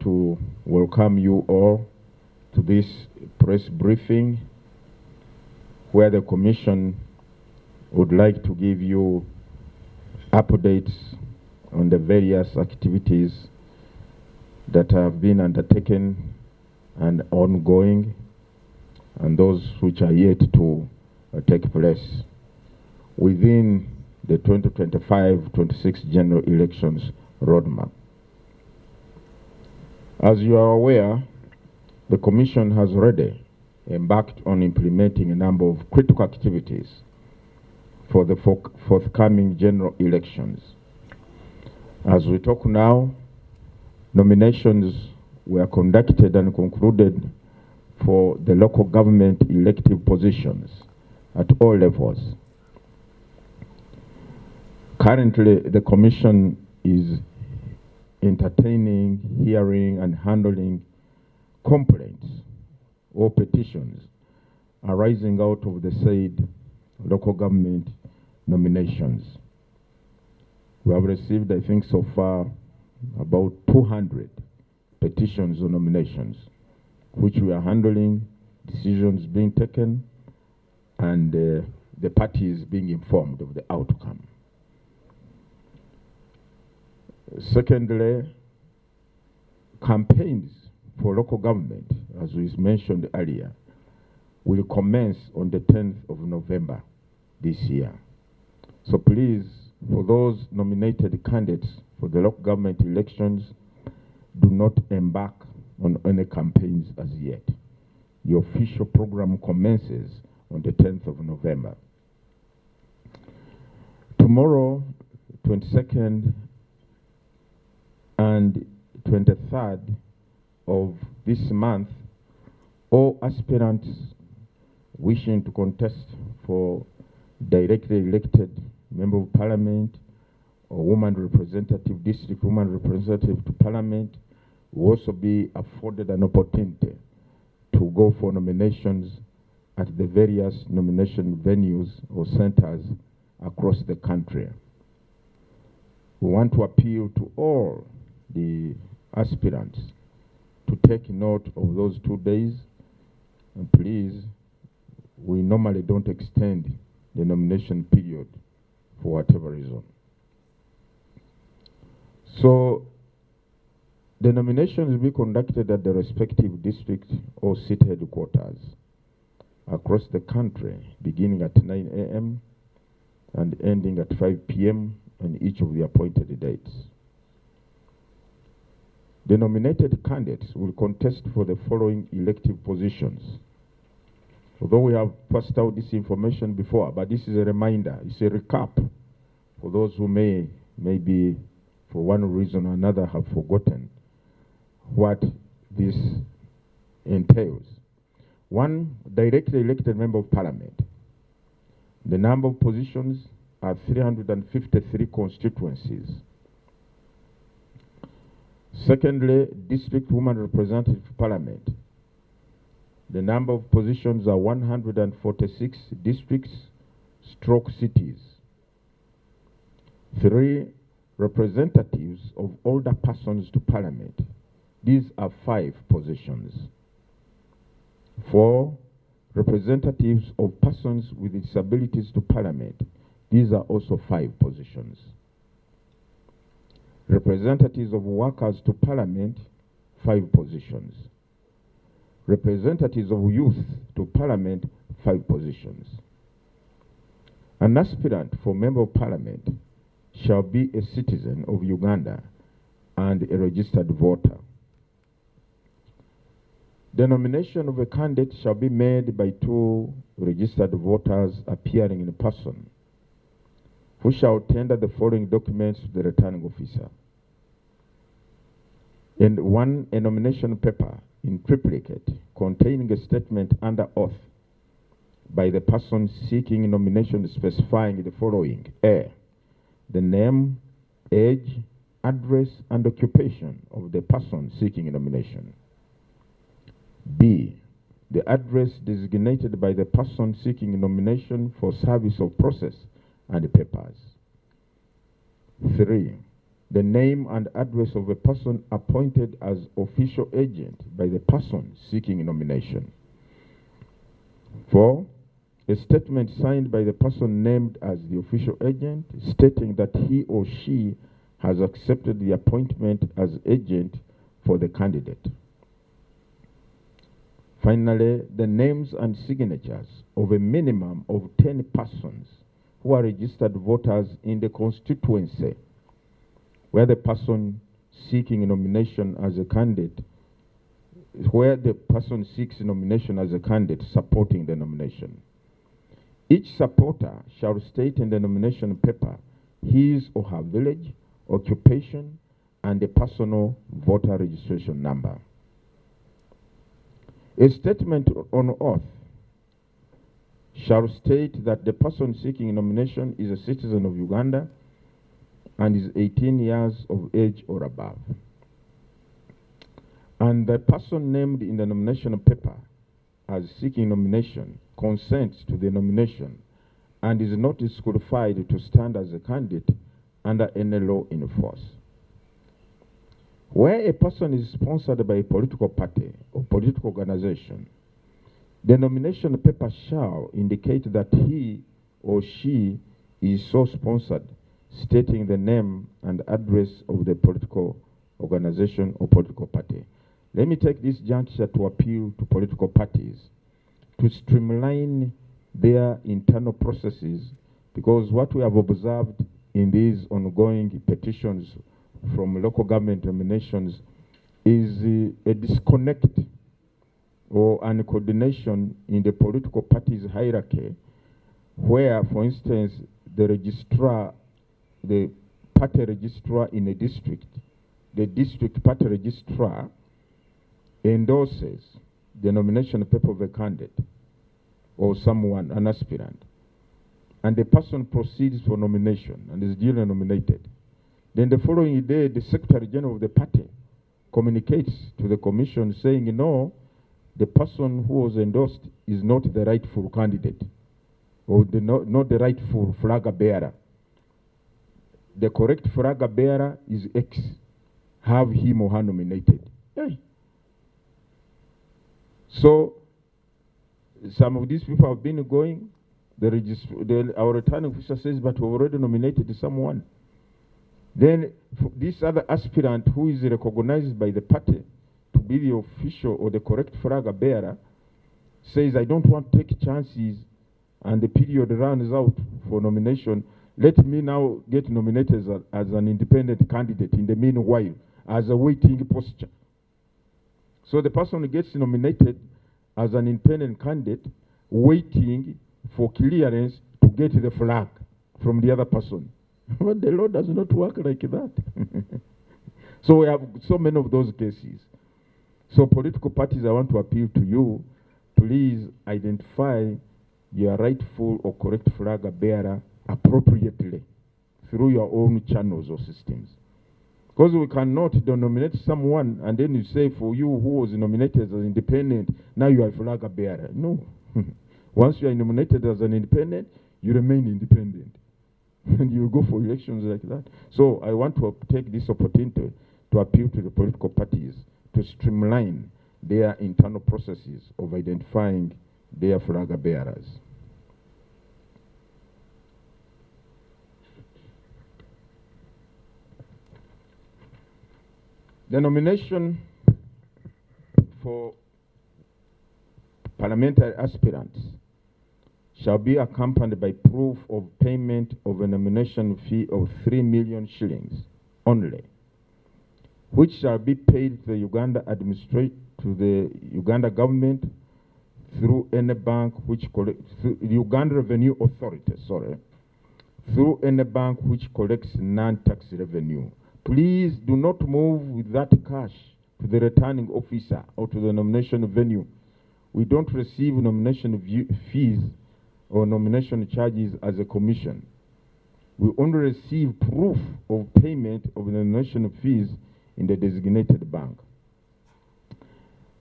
to welcome you all to this press briefing where the Commission would like to give you updates on the various activities that have been undertaken and ongoing, and those which are yet to take place within the 2025-26 general elections roadmap. As you are aware, the Commission has already embarked on implementing a number of critical activities for the forthcoming general elections. As we talk now, nominations were conducted and concluded for the local government elective positions at all levels. Currently, the Commission is entertaining, hearing, and handling complaints or petitions arising out of the said local government nominations. We have received, I think, so far about 200 petitions or nominations, which we are handling, decisions being taken, and the parties being informed of the outcome. Secondly, campaigns for local government, as was mentioned earlier, will commence on the 10th of November this year. So please, for those nominated candidates for the local government elections, do not embark on any campaigns as yet. The official program commences on the 10th of November. Tomorrow, 22nd and 23rd of this month, all aspirants wishing to contest for directly elected member of parliament or woman representative, district woman representative to parliament will also be afforded an opportunity to go for nominations at the various nomination venues or centers across the country. We want to appeal to all the aspirants to take note of those 2 days, and please, we normally don't extend the nomination period for whatever reason. So the nominations will be conducted at the respective district or city headquarters across the country, beginning at 9 a.m. and ending at 5 p.m. on each of the appointed dates. The nominated candidates will contest for the following elective positions. Although we have passed out this information before, but this is a reminder, it's a recap for those who maybe for one reason or another have forgotten what this entails. 1, directly elected member of parliament. The number of positions are 353 constituencies. Secondly, district woman representative parliament. The number of positions are 146 districts / cities. 3, representatives of older persons to parliament. These are 5 positions. 4, representatives of persons with disabilities to parliament. These are also 5 positions. Representatives of workers to parliament, 5 positions. Representatives of youth to parliament, 5 positions. An aspirant for member of parliament shall be a citizen of Uganda and a registered voter. The nomination of a candidate shall be made by 2 registered voters appearing in person, who shall tender the following documents to the returning officer. And 1, a nomination paper in triplicate containing a statement under oath by the person seeking nomination specifying the following: A, the name, age, address, and occupation of the person seeking nomination. B, the address designated by the person seeking nomination for service of process and papers. 3, the name and address of a person appointed as official agent by the person seeking nomination. 4, a statement signed by the person named as the official agent stating that he or she has accepted the appointment as agent for the candidate. Finally, the names and signatures of a minimum of 10 persons who are registered voters in the constituency where the person seeking nomination as a candidate, supporting the nomination. Each supporter shall state in the nomination paper his or her village, occupation, and a personal voter registration number. A statement on oath shall state that the person seeking nomination is a citizen of Uganda and is 18 years of age or above. And the person named in the nomination paper as seeking nomination consents to the nomination and is not disqualified to stand as a candidate under any law in force. Where a person is sponsored by a political party or political organization, the nomination paper shall indicate that he or she is so sponsored, stating the name and address of the political organization or political party. Let me take this juncture to appeal to political parties to streamline their internal processes, because what we have observed in these ongoing petitions from local government nominations is a disconnect or uncoordination in the political parties hierarchy, where, for instance, the party registrar in a district, the district party registrar endorses the nomination paper of a candidate or someone, an aspirant, and the person proceeds for nomination and is duly nominated. Then the following day, the Secretary General of the party communicates to the commission saying, no, the person who was endorsed is not the rightful candidate or not the rightful flag bearer. The correct flag bearer is X. Have him or her nominated. Hey. So some of these people have been going. Our returning officer says, but we've already nominated someone. Then this other aspirant who is recognized by the party to be the official or the correct flag bearer says, I don't want to take chances and the period runs out for nomination. Let me now get nominated as an independent candidate in the meanwhile as a waiting posture. So the person gets nominated as an independent candidate waiting for clearance to get the flag from the other person. But the law does not work like that. So we have so many of those cases. So political parties, I want to appeal to you, please identify your rightful or correct flag bearer appropriately through your own channels or systems. Because we cannot nominate someone and then you say for you who was nominated as independent, now you are a flag bearer. No. Once you are nominated as an independent, you remain independent. And you go for elections like that. So I want to take this opportunity to appeal to the political parties to streamline their internal processes of identifying their flag bearers. The nomination for parliamentary aspirants shall be accompanied by proof of payment of a nomination fee of 3 million shillings only, which shall be paid to the Uganda government through any bank which collects, the Uganda Revenue Authority, through any bank which collects non-tax revenue. Please do not move with that cash to the returning officer or to the nomination venue. We don't receive nomination fees or nomination charges as a commission. We only receive proof of payment of the nomination fees in the designated bank.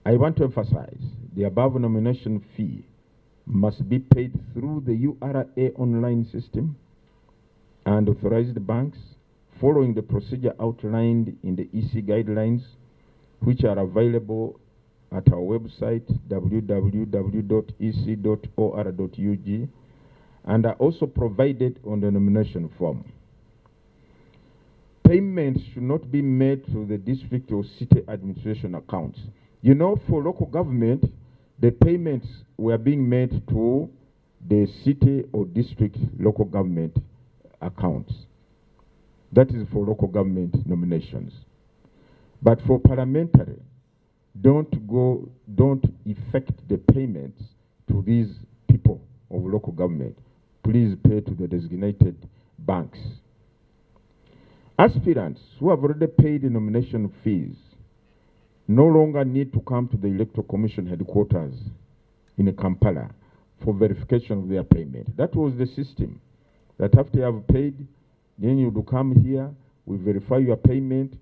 I want to emphasize the above nomination fee must be paid through the URA online system and authorized banks following the procedure outlined in the EC guidelines, which are available at our website, www.ec.or.ug, and are also provided on the nomination form. Payments should not be made to the district or city administration accounts. You know, for local government, the payments were being made to the city or district local government accounts. That is for local government nominations. But for parliamentary, don't effect the payments to these people of local government. Please pay to the designated banks. Aspirants who have already paid the nomination fees no longer need to come to the Electoral Commission headquarters in Kampala for verification of their payment. That was the system. That after you have paid, then you will come here, we verify your payment,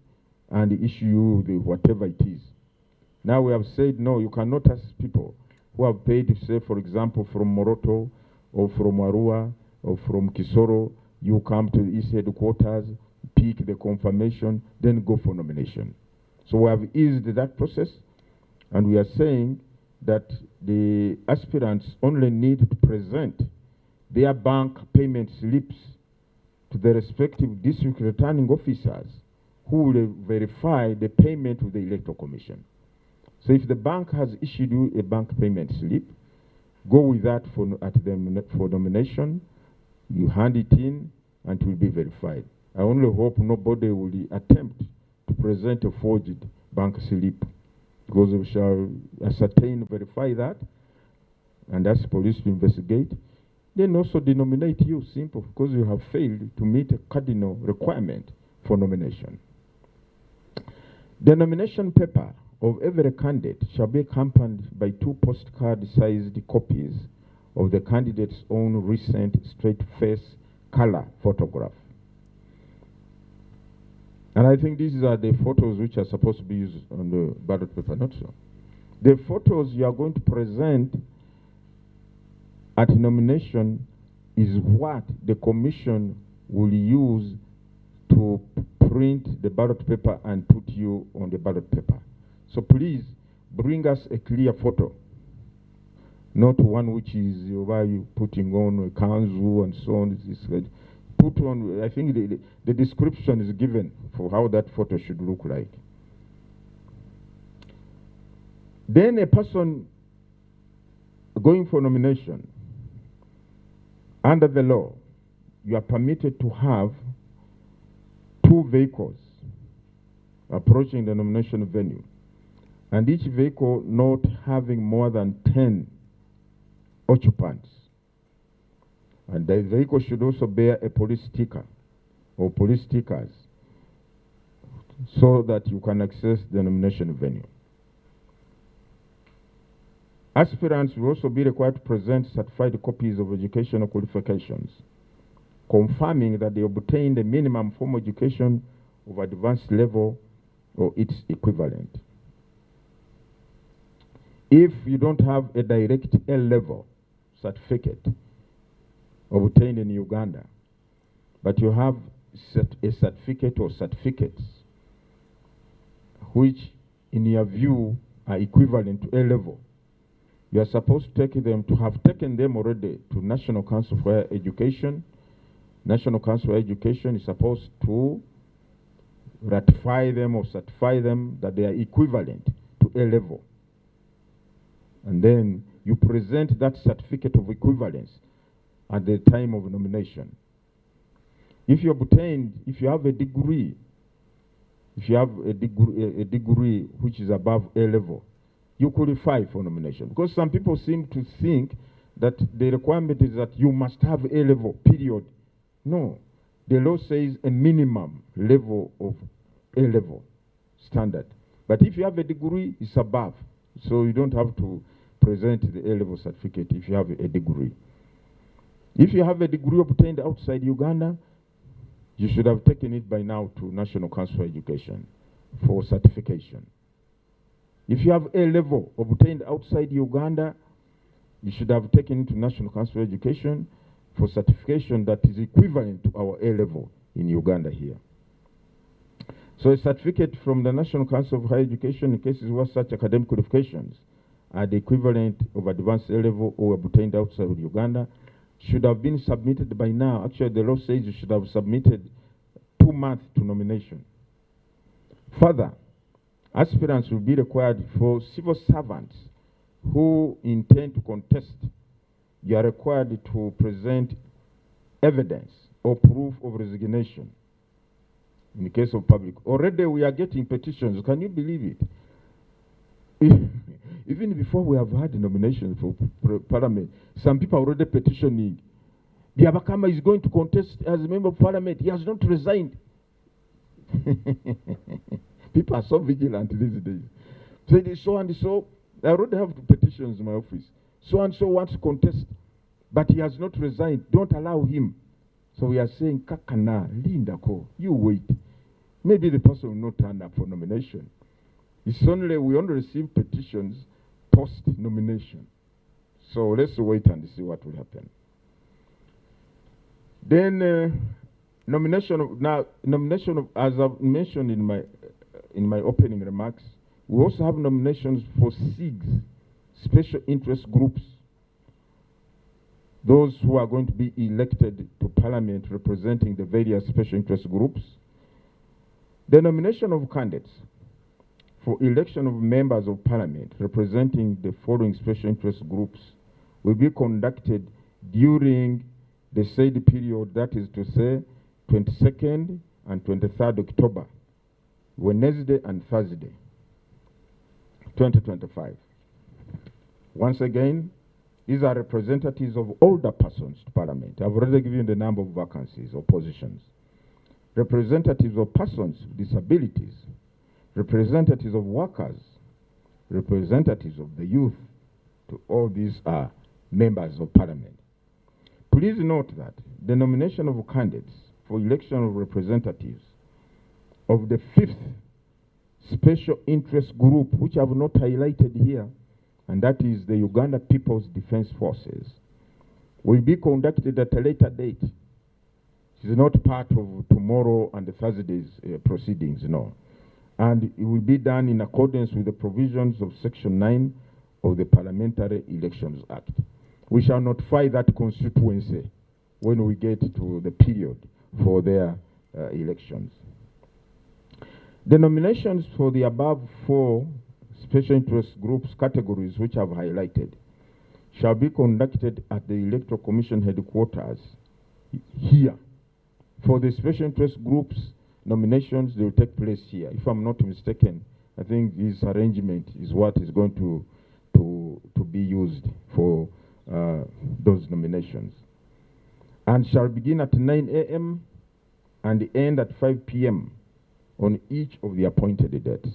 and issue you the whatever it is. Now we have said, no, you cannot ask people who have paid, say, for example, from Moroto, or from Arua, or from Kisoro, you come to the East headquarters, pick the confirmation, then go for nomination. So we have eased that process, and we are saying that the aspirants only need to present their bank payment slips to the respective district returning officers who will verify the payment with the Electoral Commission. So if the bank has issued you a bank payment slip, go with that for nomination, you hand it in, and it will be verified. I only hope nobody will attempt to present a forged bank slip, because we shall ascertain, verify that, and ask police to investigate. Then also denominate you, simple, because you have failed to meet a cardinal requirement for nomination. The nomination paper of every candidate shall be accompanied by 2 postcard-sized copies of the candidate's own recent straight-face color photograph. And I think these are the photos which are supposed to be used on the ballot paper, not so. The photos you are going to present at nomination is what the commission will use to print the ballot paper and put you on the ballot paper. So please bring us a clear photo, not one which is why you putting on a kanzu and so on. Put on, I think the description is given for how that photo should look like. Then a person going for nomination, under the law, you are permitted to have 2 vehicles approaching the nomination venue, and each vehicle not having more than 10 occupants. And the vehicle should also bear a police sticker or police stickers so that you can access the nomination venue. Aspirants will also be required to present certified copies of educational qualifications, confirming that they obtained a minimum formal education of advanced level or its equivalent. If you don't have a direct L-level certificate obtained in Uganda, but you have a certificate or certificates which in your view are equivalent to A-level, you are supposed to take them, to have taken them already to National Council for Higher Education. National Council for Higher Education is supposed to ratify them or certify them that they are equivalent to A-level. And then you present that certificate of equivalence at the time of nomination. If you have a degree, a degree which is above A-level, you qualify for nomination. Because some people seem to think that the requirement is that you must have A-level, period. No. The law says a minimum level of A-level standard. But if you have a degree, it's above. So you don't have to present the A-level certificate if you have a degree. If you have a degree obtained outside Uganda, you should have taken it by now to National Council for Education for certification. If you have A-level obtained outside Uganda, you should have taken it to National Council for Education for certification that is equivalent to our A-level in Uganda here. So a certificate from the National Council of Higher Education in cases where such academic qualifications are the equivalent of advanced A-level or obtained outside of Uganda should have been submitted by now. Actually, the law says you should have submitted 2 months to nomination. Further, aspirants will be required for civil servants who intend to contest. You are required to present evidence or proof of resignation. In the case of public, already we are getting petitions. Can you believe it? Even before we have had nominations for parliament, some people are already petitioning. Biabakama is going to contest as a member of parliament. He has not resigned. People are so vigilant these days. So it is so and so. I already have petitions in my office. So and so wants to contest, but he has not resigned. Don't allow him. So we are saying, Kakana, Linda Ko, you wait. Maybe the person will not turn up for nomination. It's only, we only receive petitions post-nomination. So let's wait and see what will happen. Then nomination of, as I've mentioned in my opening remarks, we also have nominations for SIGs, special interest groups, those who are going to be elected to parliament representing the various special interest groups. The nomination of candidates for election of members of parliament representing the following special interest groups will be conducted during the said period, that is to say 22nd and 23rd October, Wednesday and Thursday, 2025. Once again, these are representatives of older persons to parliament. I've already given the number of vacancies or positions. Representatives of persons with disabilities, representatives of workers, representatives of the youth. To all these are members of parliament. Please note that the nomination of candidates for election of representatives of the 5th special interest group, which I have not highlighted here, and that is the Uganda People's Defense Forces, will be conducted at a later date. It is not part of tomorrow and Thursday's proceedings, no. And it will be done in accordance with the provisions of Section 9 of the Parliamentary Elections Act. We shall notify that constituency when we get to the period for their elections. The nominations for the above 4 special interest groups categories which I've highlighted shall be conducted at the Electoral Commission headquarters here. For the special interest groups nominations, they will take place here. If I'm not mistaken, I think this arrangement is what is going to be used for those nominations, and shall begin at 9 a.m. and end at 5 p.m. on each of the appointed dates.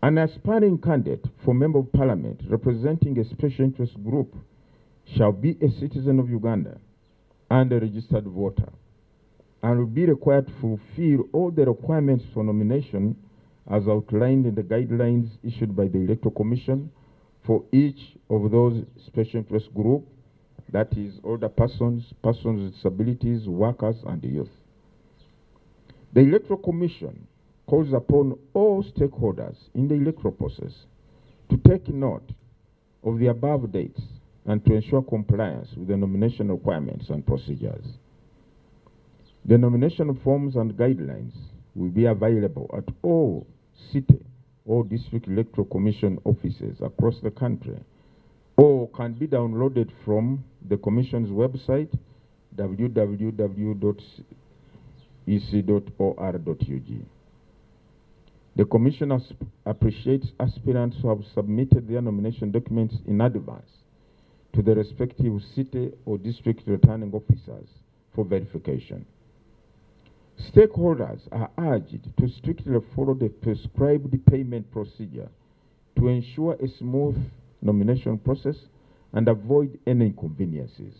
An aspiring candidate for Member of Parliament representing a special interest group shall be a citizen of Uganda and a registered voter, and will be required to fulfill all the requirements for nomination as outlined in the guidelines issued by the Electoral Commission for each of those special interest groups, that is, older persons, persons with disabilities, workers, and youth. The Electoral Commission calls upon all stakeholders in the electoral process to take note of the above dates and to ensure compliance with the nomination requirements and procedures. The nomination forms and guidelines will be available at all city or district electoral commission offices across the country, or can be downloaded from the Commission's website, www.ec.or.ug. The Commission appreciates aspirants who have submitted their nomination documents in advance to the respective city or district returning officers for verification. Stakeholders are urged to strictly follow the prescribed payment procedure to ensure a smooth nomination process and avoid any inconveniences.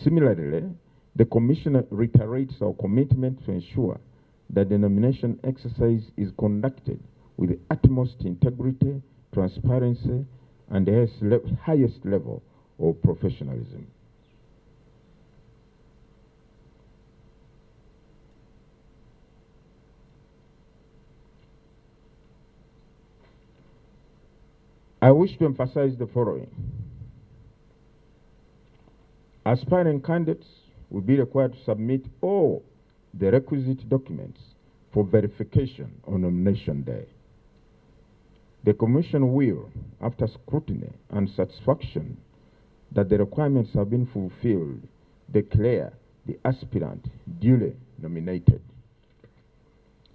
Similarly, the Commission reiterates our commitment to ensure that the nomination exercise is conducted with the utmost integrity, transparency, and the highest level of professionalism. I wish to emphasize the following. Aspiring candidates will be required to submit all the requisite documents for verification on nomination day. The Commission will, after scrutiny and satisfaction that the requirements have been fulfilled, declare the aspirant duly nominated.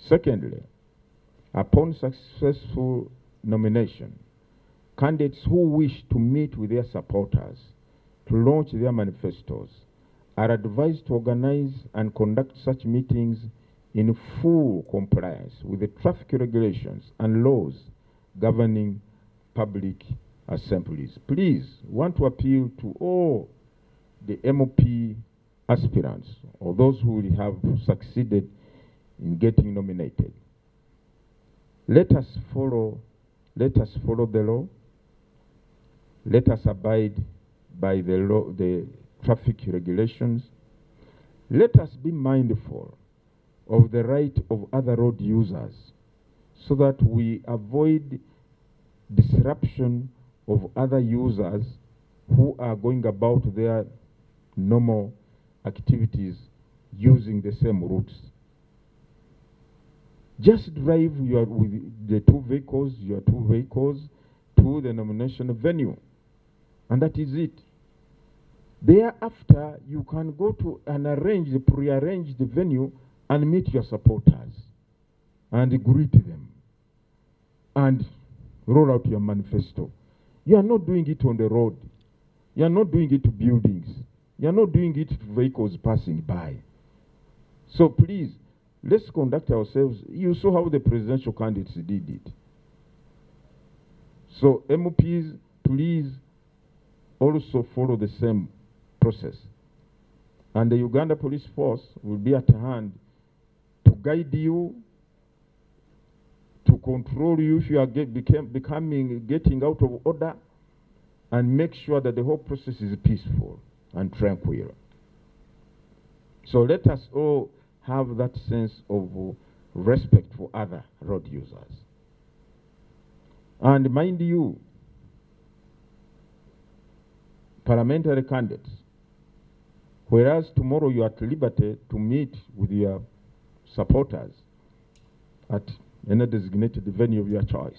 Secondly, upon successful nomination, candidates who wish to meet with their supporters to launch their manifestos are advised to organize and conduct such meetings in full compliance with the traffic regulations and laws governing public assemblies. Please, want to appeal to all the MOP aspirants or those who will have succeeded in getting nominated. Let us follow the law. Let us abide by the law, the traffic regulations. Let us be mindful of the right of other road users so that we avoid disruption of other users who are going about their normal activities using the same routes. Just drive with your two vehicles to the nomination venue, and that is it. Thereafter, you can go to an pre-arranged venue and meet your supporters and greet them and roll out your manifesto. You are not doing it on the road. You are not doing it to buildings. You are not doing it to vehicles passing by. So please, let's conduct ourselves. You saw how the presidential candidates did it. So MOPs, please also follow the same process. And the Uganda Police Force will be at hand to guide you, to control you if you are getting out of order, and make sure that the whole process is peaceful and tranquil. So let us all have that sense of respect for other road users. And mind you, parliamentary candidates, whereas tomorrow you are at liberty to meet with your supporters at any designated venue of your choice,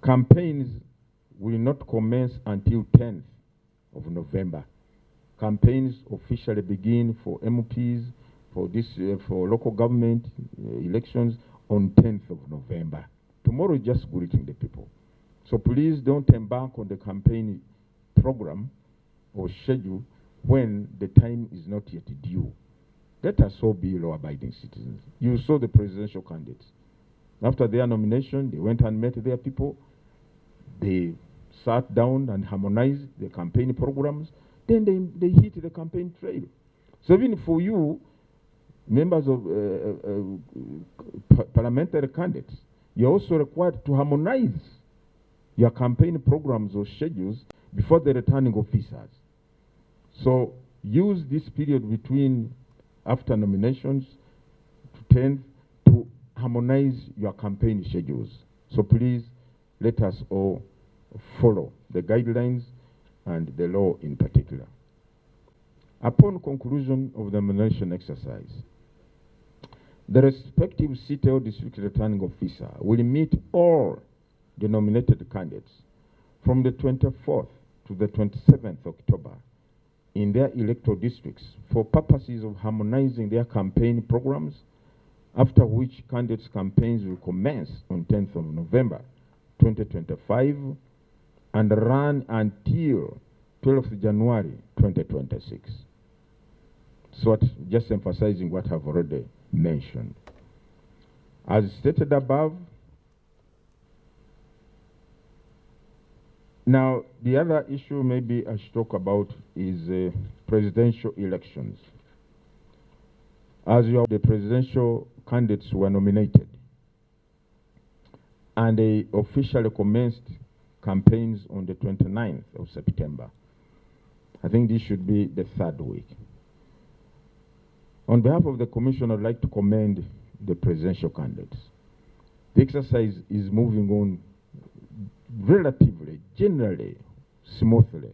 campaigns will not commence until 10th of November. Campaigns officially begin for MPs, for local government elections on 10th of November. Tomorrow is just greeting the people. So please don't embark on the campaign program or schedule when the time is not yet due. Let us all be law-abiding citizens. You saw the presidential candidates. After their nomination, they went and met their people. They sat down and harmonized the campaign programs. Then they hit the campaign trail. So even for you, members of parliamentary candidates, you're also required to harmonize your campaign programs or schedules before the returning officers. So use this period between after nominations to 10th to harmonize your campaign schedules. So please, let us all follow the guidelines and the law in particular. Upon conclusion of the nomination exercise, the respective city or district returning officer will meet all the nominated candidates from the 24th to the 27th October in their electoral districts for purposes of harmonizing their campaign programs, after which candidates' campaigns will commence on 10th of November 2025 and run until 12th January 2026. So just emphasizing what I've already mentioned. As stated above, now the other issue maybe I should talk about is presidential elections. As you know, the presidential candidates were nominated and they officially commenced campaigns on the 29th of September. I think this should be the third week. On behalf of the Commission, I'd like to commend the presidential candidates. The exercise is moving on relatively, generally, smoothly,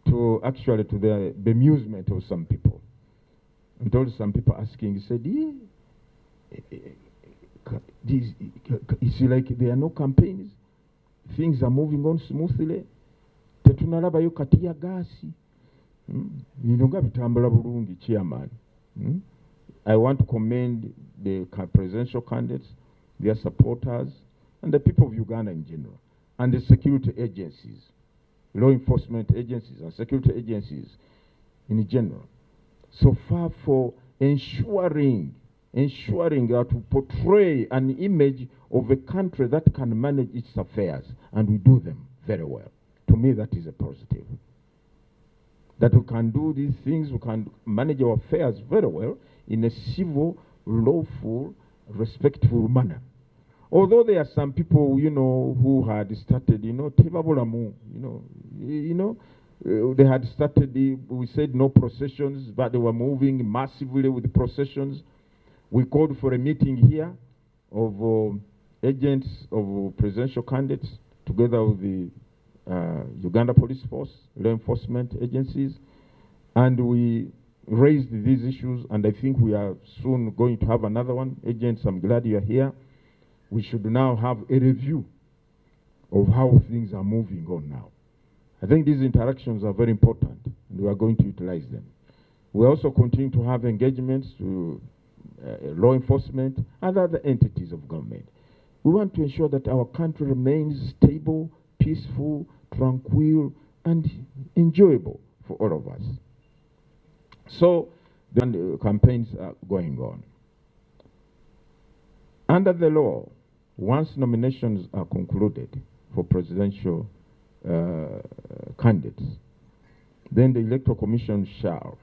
to the bemusement of some people. Until some people asking, said, it's like there are no campaigns, things are moving on smoothly, tetunalabayo kati ya gasi. Bintu nga bitambula bulungi, chairman. I want to commend the presidential candidates, their supporters, and the people of Uganda in general, and the security agencies, law enforcement agencies and security agencies in general, so far for ensuring that we portray an image of a country that can manage its affairs, and we do them very well. To me, that is a positive. That we can do these things, we can manage our affairs very well in a civil, lawful, respectful manner. Although there are some people, who had started, they had started, we said no processions, but they were moving massively with the processions. We called for a meeting here of agents of presidential candidates together with the Uganda Police Force, law enforcement agencies, and we raised these issues, and I think we are soon going to have another one. Agents, I'm glad you are here. We should now have a review of how things are moving on now. I think these interactions are very important, and we are going to utilize them. We also continue to have engagements to law enforcement and other entities of government. We want to ensure that our country remains stable, peaceful, tranquil, and enjoyable for all of us. So the campaigns are going on. Under the law, once nominations are concluded for presidential candidates, then the Electoral Commission shall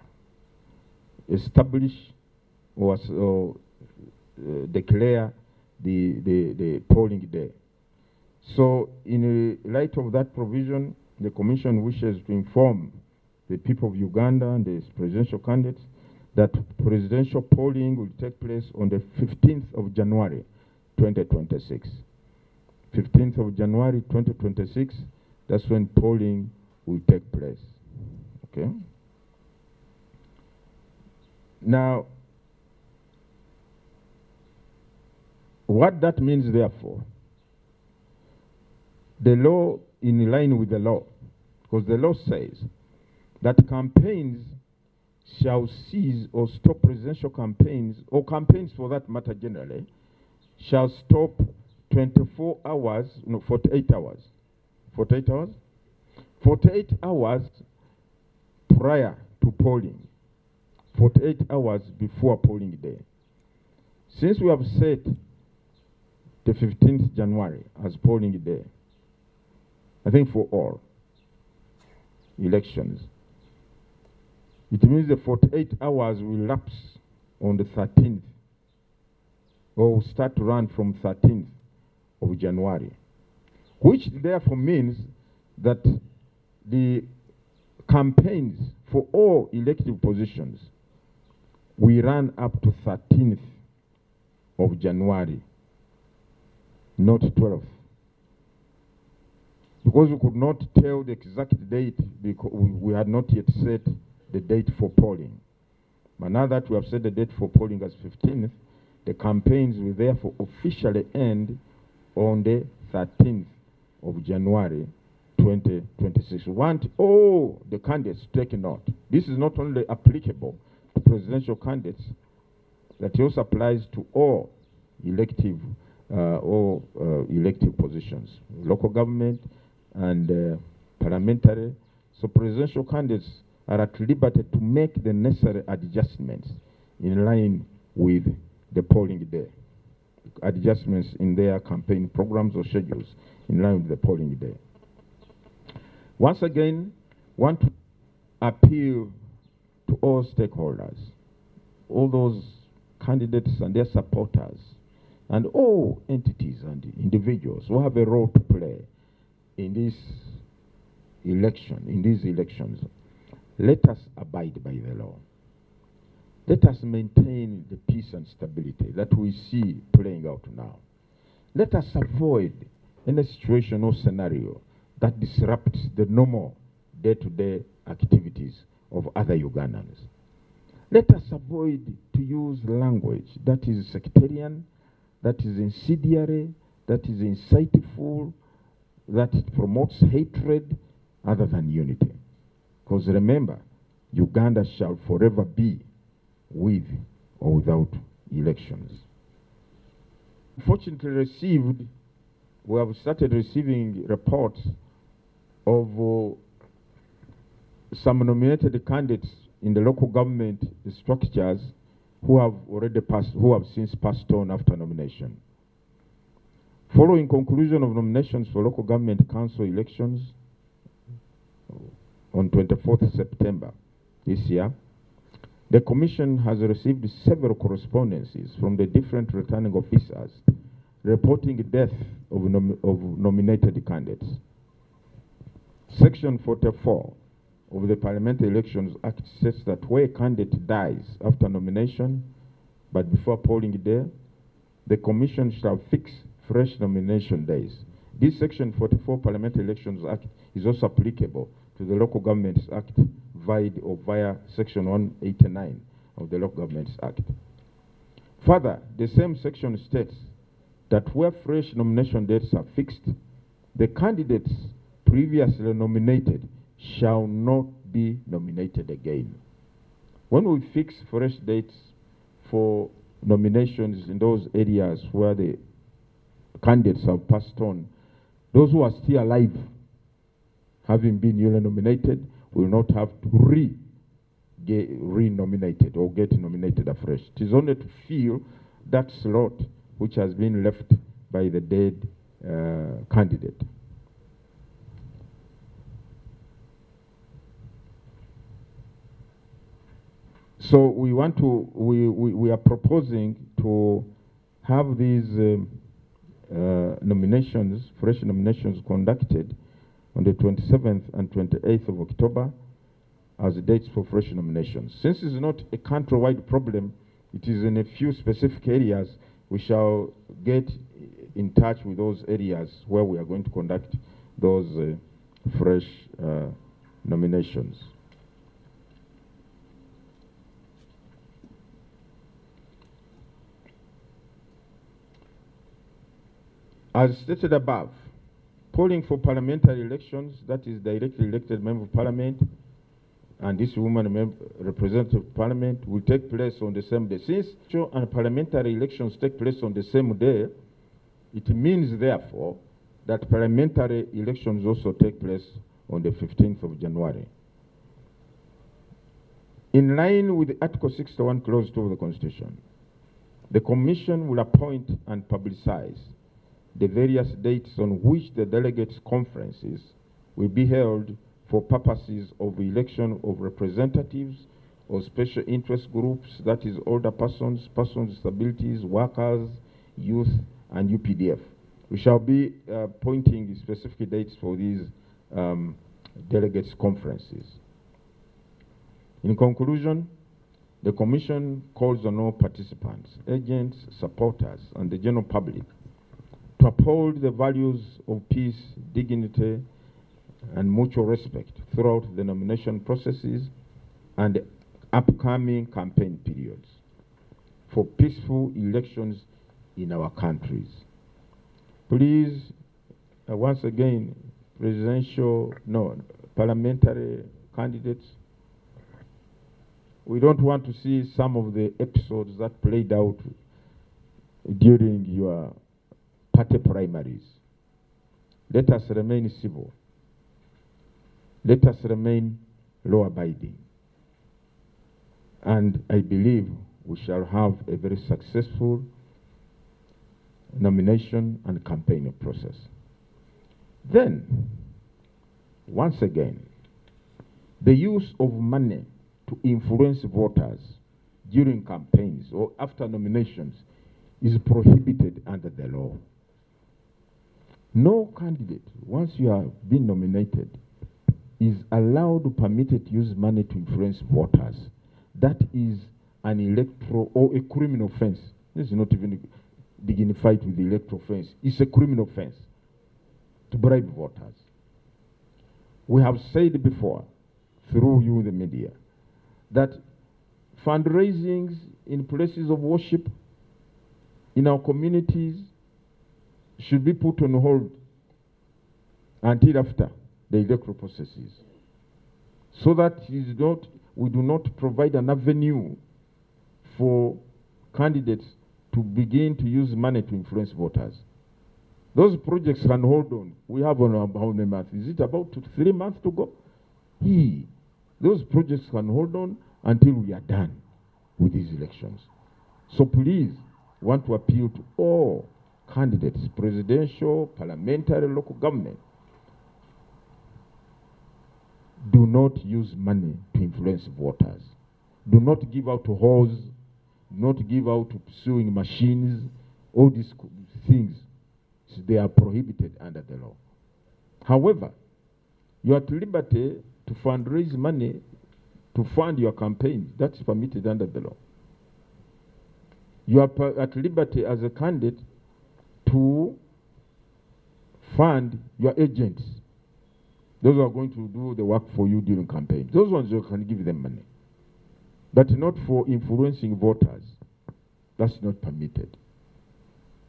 establish or declare the polling day. So in light of that provision, the Commission wishes to inform the people of Uganda and the presidential candidates that presidential polling will take place on the 15th of January 2026. 15th of January 2026, that's when polling will take place. Okay? Now, what that means, therefore, the law, in line with the law, because the law says that campaigns shall cease or stop presidential campaigns, or campaigns for that matter generally, shall stop 48 hours. 48 hours? 48 hours prior to polling. 48 hours before polling day. Since we have set the 15th January as polling day, I think for all elections, it means the 48 hours will lapse on the 13th, or will start to run from 13th of January, which therefore means that the campaigns for all elective positions will run up to 13th of January, not 12th. Because we could not tell the exact date, because we had not yet set the date for polling. But now that we have set the date for polling as 15th, the campaigns will therefore officially end on the 13th of January 2026. We want all the candidates to take note. This is not only applicable to presidential candidates, that also applies to all elective positions, local government and parliamentary. So presidential candidates are at liberty to make the necessary adjustments in line with the polling day, adjustments in their campaign programs or schedules in line with the polling day. Once again, want to appeal to all stakeholders, all those candidates and their supporters, and all entities and individuals who have a role to play in this election, in these elections. Let us abide by the law. Let us maintain the peace and stability that we see playing out now. Let us avoid any situation or scenario that disrupts the normal day-to-day activities of other Ugandans. Let us avoid to use language that is sectarian, that is incendiary, that is insightful, that it promotes hatred other than unity. Because remember, Uganda shall forever be with or without elections. Fortunately we have started receiving reports of some nominated candidates in the local government structures who have since passed on after nomination. Following conclusion of nominations for local government council elections on 24th September this year, the Commission has received several correspondences from the different returning officers reporting death of nominated candidates. Section 44 of the Parliamentary Elections Act says that where a candidate dies after nomination but before polling day, the Commission shall fix fresh nomination days. This Section 44 Parliamentary Elections Act is also applicable to the Local Governments Act via Section 189 of the Local Governments Act. Further, the same section states that where fresh nomination dates are fixed, the candidates previously nominated shall not be nominated again. When we fix fresh dates for nominations in those areas where the candidates have passed on, those who are still alive, having been newly nominated, will not have to get re-nominated or get nominated afresh. It is only to fill that slot which has been left by the dead candidate. So we are proposing to have these nominations, fresh nominations, conducted on the 27th and 28th of October as dates for fresh nominations. Since it's not a countrywide problem, it is in a few specific areas. We shall get in touch with those areas where we are going to conduct those fresh nominations. As stated above, polling for parliamentary elections, that is directly elected member of parliament, and this woman representative of parliament will take place on the same day. Since and parliamentary elections take place on the same day, it means therefore that parliamentary elections also take place on the 15th of January. In line with Article 61, Clause 2 of the Constitution, the Commission will appoint and publicize the various dates on which the delegates' conferences will be held for purposes of election of representatives or special interest groups, that is older persons, persons with disabilities, workers, youth, and UPDF. We shall be appointing specific dates for these delegates' conferences. In conclusion, the Commission calls on all participants, agents, supporters, and the general public to uphold the values of peace, dignity, and mutual respect throughout the nomination processes and the upcoming campaign periods for peaceful elections in our countries. Please, once again, parliamentary candidates, we don't want to see some of the episodes that played out during your party primaries. Let us remain civil. Let us remain law-abiding. And I believe we shall have a very successful nomination and campaigning process. Then, once again, the use of money to influence voters during campaigns or after nominations is prohibited under the law. No candidate, once you have been nominated, is allowed or permitted to use money to influence voters. That is an electoral or a criminal offense. This is not even dignified with the electoral offense. It's a criminal offense. to bribe voters. We have said before, through you, the media, that fundraisings in places of worship in our communities should be put on hold until after the electoral processes, so that we do not provide an avenue for candidates to begin to use money to influence voters. Those projects can hold on. We have on how many months? Is it about 3 months to go? Those projects can hold on until we are done with these elections. So please, want to appeal to all candidates, presidential, parliamentary, local government. Do not use money to influence voters. Do not give out to halls. Do not give out to sewing machines. All these things, they are prohibited under the law. However, you are at liberty to fundraise money to fund your campaigns. That's permitted under the law. You are at liberty as a candidate to fund your agents. Those who are going to do the work for you during campaign. Those ones you can give them money. But not for influencing voters. That's not permitted.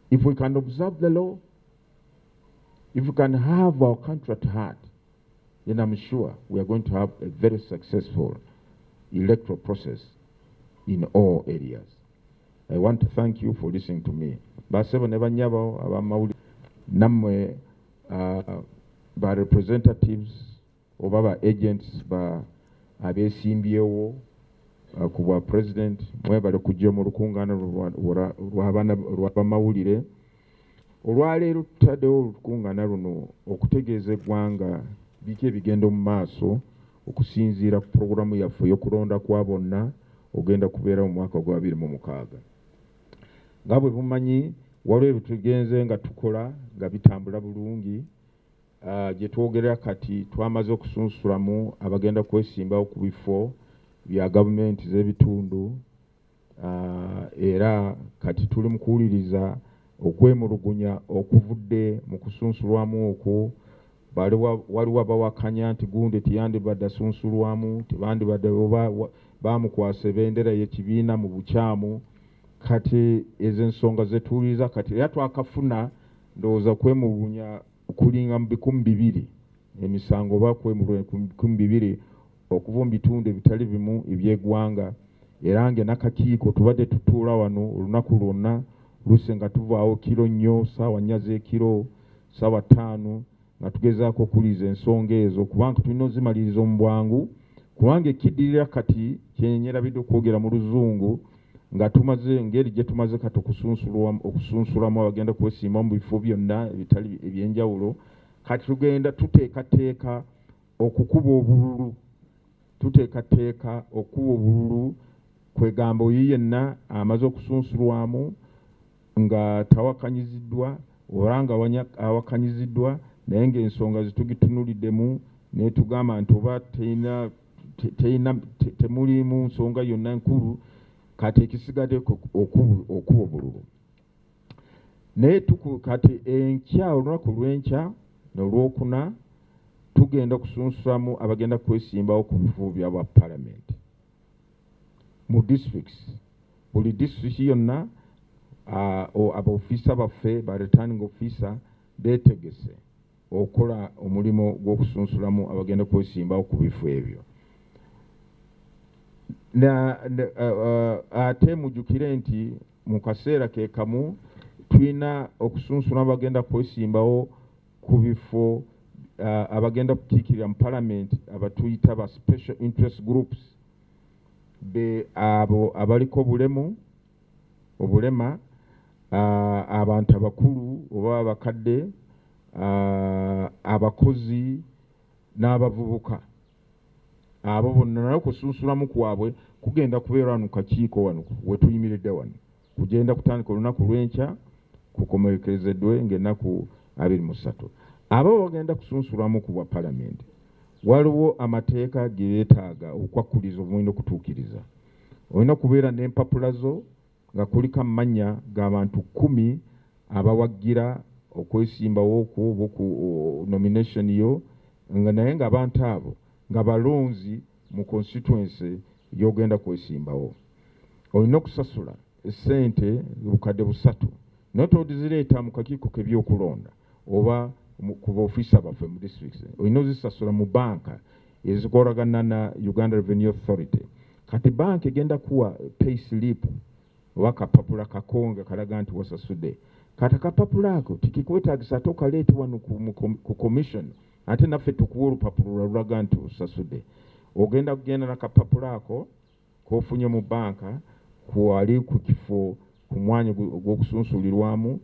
If we can observe the law, if we can have our country at heart, then I'm sure we are going to have a very successful electoral process in all areas. I want to thank you for listening to me. Basebo ne banyabo abamawuli namwe ba representatives oba ba agents ba abesimbyewo ku bwa president mwebale kujja mu lukungana lw'abamawulire olwaleero tutaddewo olukungana luno okutegeeza eggwanga biki ebigenda mu maaso okusinziira ku puroguramu yaffe y'okulonda kwa bonna ogenda kubeera mu mwaka gwa 2026. nga bwe bumanyi waliwo ebitugenze nga tukola nga bitambula bulungi gye twogerera kati twamaze okusunsulamu abagenda kwesimbawo ku bifo bya gavumenti z'ebitundu era kati tuli mu kuwuliriza okwemulugunya okuvudde mu kusunsulwamu okwo. Waliwo abawakanya nti gundi tiyandibadde asunsulwamu, tibandibadde bamukwasa ebendera y'ekibiina mu bukyamu. Kati ezo ensonga zetuwuliriza kati era twakafuna ndowooza kwemulugunya kulinga mu 200 emisango oba kwemulugunya 200 okuva mu bitundu ebitali bimu ebyeggwanga. Era nge n'akakiiko tubadde tutuula wano olunaku lwonna luse nga tuvaawo kiro nnyo ssaawa 4 z'ekiro ssaawa 5 nga tugezaako okuliza ensonga ezo kubanga tulina ozimaliriza mu bwangu, kubanga ekiddirira kati kyenyerabidde okwogera mu luzungu nga tumaze ngeri gye tumaze kati okusunsulamu abagenda kwesimba mu bifo byonna ebitali ebyenjawulo. Kati tugenda tuteekateeka okukuba obululu, kwegamba oyo yenna amaze okusunsulwamu nga tawakanyiziddwa oba nga awakanyiziddwa naye ng'ensonga zitugitunuliddemu ne tugamba nti oba temulimu nsonga yonna nkulu, kati ekisigadde okuba obululu. Naye kati enkya olunaku lw'enkya n'olwokuna tugenda kusunsulamu abagenda kwesimbawo ku bifo byabwa palamenti mu districts. Buli district yonna abaofisa baffe ba returning officer beetegese okola omulimu gw'okusunsulamu abagenda kwesimbawo ku bifo ebyo. Ate mujjukire nti mu kaseera ke kamu tulina okusunsula abagenda kwesimbawo ku bifo abagenda kukiikirira mu palamenti abatuyita ba special interest groups, abo abaliko obulema, abantu abakulu oba abakadde, abakozi n'abavubuka. Abo bonna nayo kusunsulamu kwabwe kugenda kubeera wano kakiiko wano we tuyimiridde wano, kugenda kutandika olunaku lw'enkya kukomekerezeddwe ng'ennaku 23. Abo bagenda kusunsulamu ku bwa palamenti waliwo amateeka ge beetaaga okwakkuliza obulina okutuukiriza. Olina kubeera n'empapula zo nga kuliko amannya g'abantu 10 abawagira okwesimbawo ku nomination yo nga naye nga abantu abo nga balonzi mu constituency yogenda kwesimbawo. Olina okusasula essente bukadde busatu not ozireeta mu kakiiko k'ebyokulonda oba ku baofisa baffe mu districts. Olina ozisasula mu banka ezikolagana na Uganda Revenue Authority. Kati banka egenda kuwa pay slip oba kapapula kakonga kalaga nti wasasudde. Kati akapapula ako tikikwetaagisa ate okaleeta wano ku commission ate naffe tukuwa olupapula lulaga nti osasudde. Ogenda kugenda nakapapula ako kofunye mu banka kwali ku kifo ku mwanya gw'okusunsulirwamu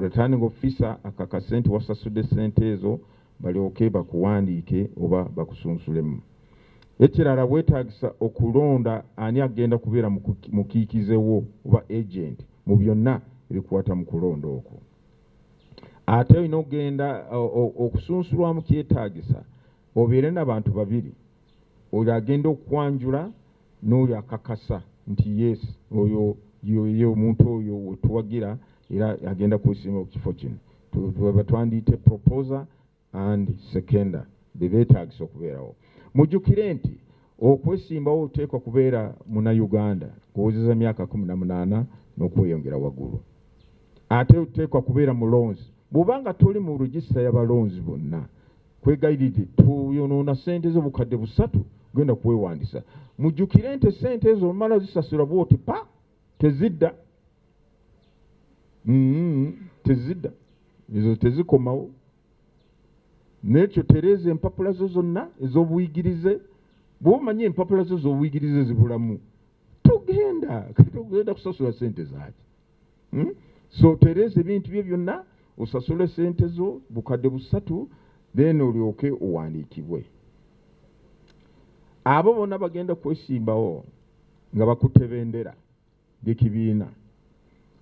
returning officer akakase nti wasasudde sente ezo balyoke bakuwandiike oba bakusunsulemu. Ekirala weetaagisa okulonda ani agenda kubeera mukiikizewo oba agent mu byonna ebikwata mu kulonda okwo. Ate olina okugenda okusunsulwamu kyetaagisa obeere n'abantu babiri, oyo agenda okwanjula n'oyo akakasa nti yes oyo omuntu oyo wetuwagira era agenda kwesimba ku kifo kino. Batwandiite proposer and seconder bebeetaagisa okubeerawo. Mujjukire nti okwesimbawo oteekwa kubeera Munnayuganda ng'owezezza emyaka 18 n'okweyongera waggulu. Ate oteekwa kubeera mulonzi. Bw'obanga toli mu regisita y'abalonzi bonna, kwegayiridde tuyonoona ssente zo bukadde busatu genda kwewandiisa. Mujjukire nti ssente ezo omala zisasula bw'oti pa tezidda. Tezidda. Ezo tezikomawo. N'ekyo tereeza empapula zo zonna ez'obuyigirize. Bw'omanyi empapula zo z'obuyigirize zibulamu, togenda kusasula ssente zaaki. So tereeza ebintu bye byonna osasule ssente zo bukadde busatu then olyoke owandiikibwe. Abo bonna bagenda kwesimbawo nga bakutte bendera y'ekibiina,